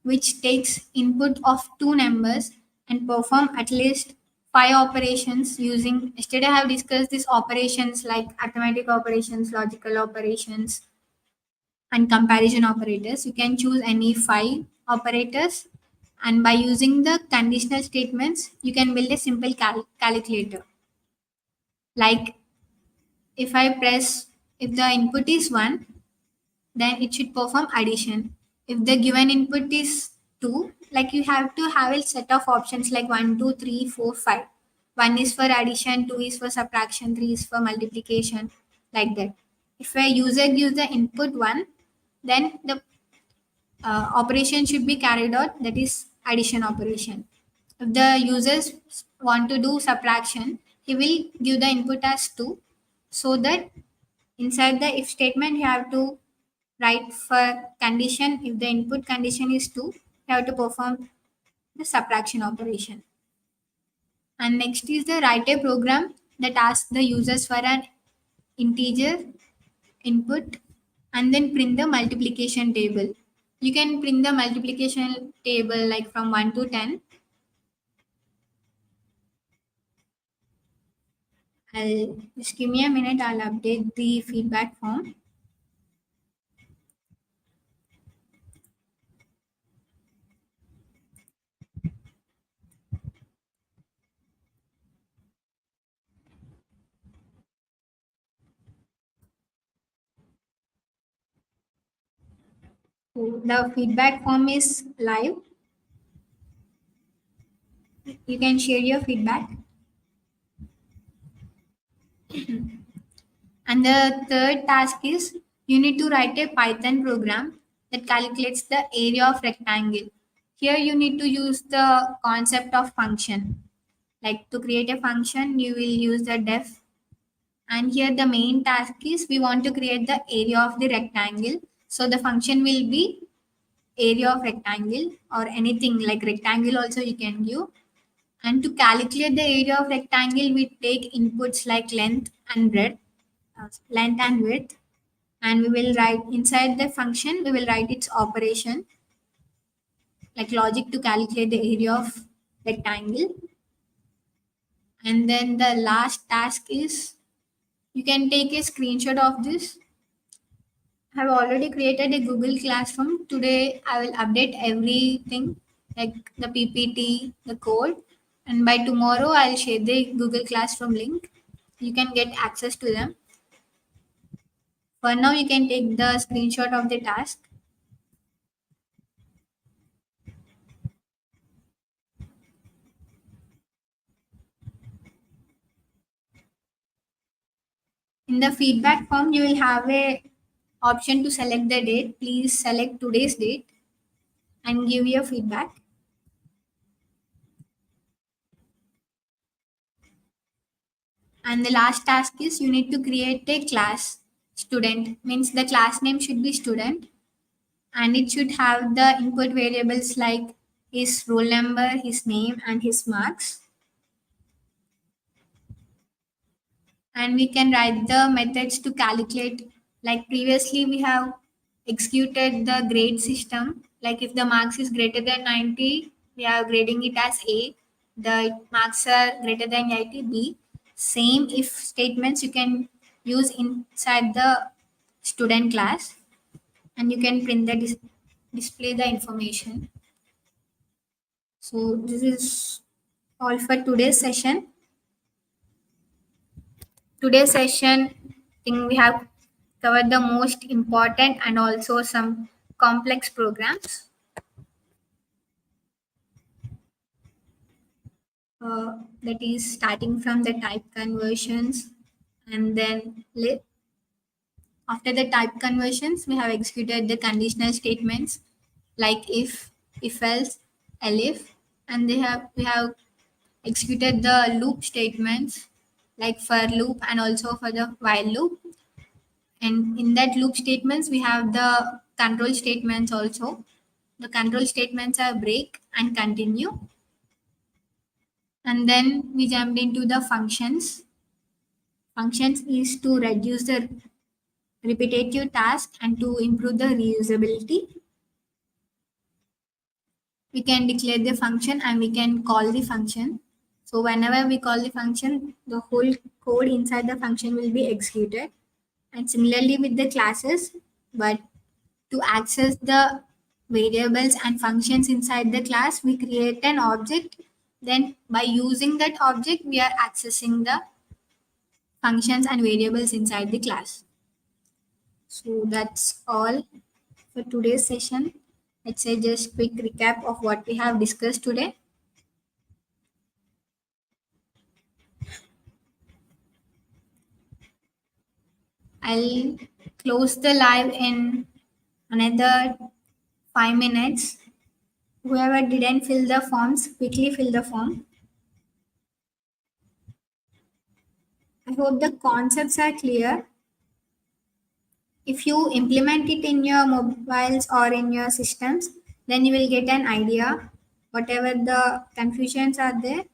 which takes input of two numbers and perform at least five operations using. Yesterday I have discussed these operations like arithmetic operations, logical operations, and comparison operators. You can choose any five operators, and by using the conditional statements, you can build a simple calculator. Like if I press, if the input is 1, then it should perform addition. If the given input is 2, like you have to have a set of options like 1, 2, 3, 4, 5. 1 is for addition, 2 is for subtraction, 3 is for multiplication, like that. If a user gives the input 1, then the operation should be carried out, that is addition operation. If the users want to do subtraction, he will give the input as 2, so that inside the if statement you have to write for condition. If the input condition is 2, you have to perform the subtraction operation. And next is the write a program that asks the users for an integer input and then print the multiplication table. You can print the multiplication table like from 1 to 10. I'll just give me a minute, I'll update the feedback form. So the feedback form is live. You can share your feedback. And the third task is you need to write a Python program that calculates the area of rectangle. Here you need to use the concept of function. Like to create a function, you will use the def. And here the main task is we want to create the area of the rectangle. So the function will be area of rectangle or anything like rectangle also you can give. And to calculate the area of rectangle, we take inputs like length and width, and we will write inside the function, we will write its operation like logic to calculate the area of rectangle. And then the last task is you can take a screenshot of this. I have already created a Google Classroom. Today I will update everything like the PPT, the code, and by tomorrow I'll share the Google Classroom link. You can get access to them. For now, you can take the screenshot of the task. In the feedback form, you will have a option to select the date. Please select today's date and give your feedback. And the last task is you need to create a class. Student means the class name should be student, and it should have the input variables like his roll number, his name, and his marks. And we can write the methods to calculate. Like previously, we have executed the grade system. Like if the marks is greater than 90, we are grading it as A. The marks are greater than 80, B. Same if statements you can use inside the student class, and you can print the display the information. So this is all for today's session. Today's session, I think we have covered the most important and also some complex programs. That is starting from the type conversions, and then after the type conversions, we have executed the conditional statements like if else, elif, and we have executed the loop statements like for loop and also for the while loop. And in that loop statements, we have the control statements also. The control statements are break and continue. And then we jumped into the functions. Functions is to reduce the repetitive task and to improve the reusability. We can declare the function and we can call the function. So whenever we call the function, the whole code inside the function will be executed. And similarly with the classes, but to access the variables and functions inside the class, we create an object. Then by using that object, we are accessing the functions and variables inside the class. So that's all for today's session. Let's say just quick recap of what we have discussed today. I'll close the live in another 5 minutes. Whoever didn't fill the forms, quickly fill the form. I hope the concepts are clear. If you implement it in your mobiles or in your systems, then you will get an idea. Whatever the confusions are there,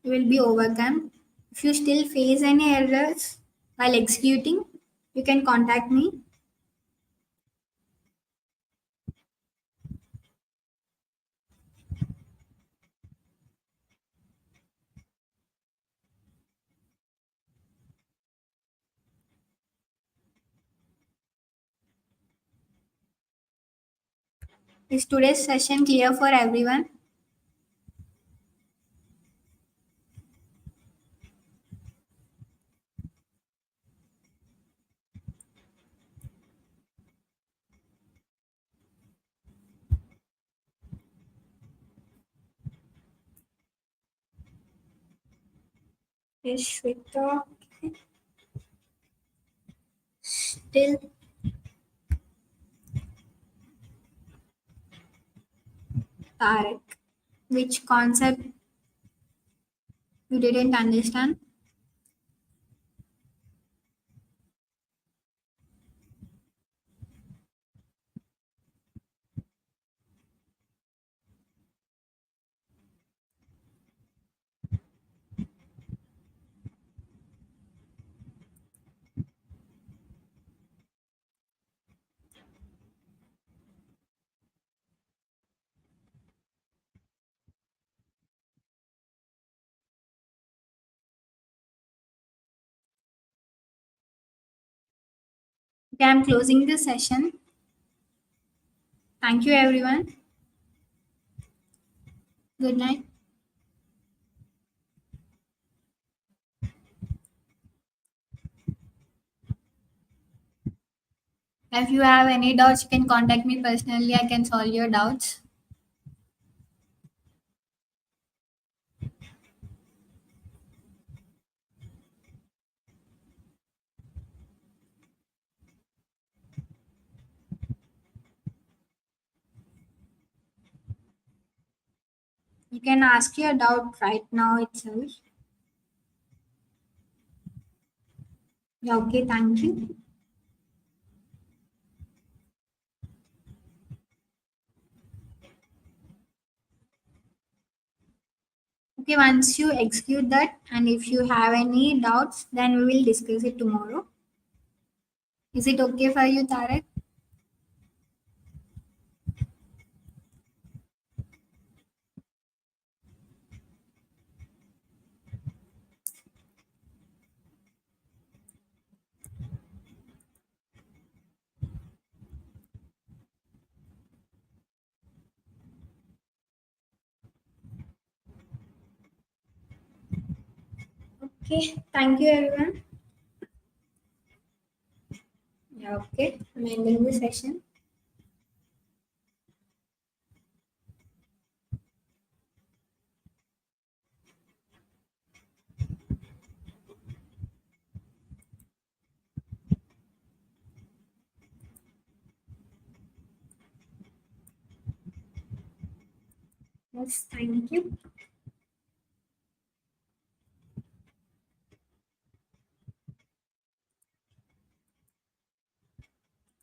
you will be overcome. If you still face any errors while executing, you can contact me. Is today's session clear for everyone? Is Shweta still? Tarek, which concept you didn't understand? Okay, I'm closing the session. Thank you, everyone. Good night. If you have any doubts, you can contact me personally. I can solve your doubts. You can ask your doubt right now itself. Yeah, okay, thank you. Okay, once you execute that, and if you have any doubts, then we will discuss it tomorrow. Is it okay for you, Tarek? Okay, thank you everyone. Yeah, okay. I'm ending the session. Yes, thank you.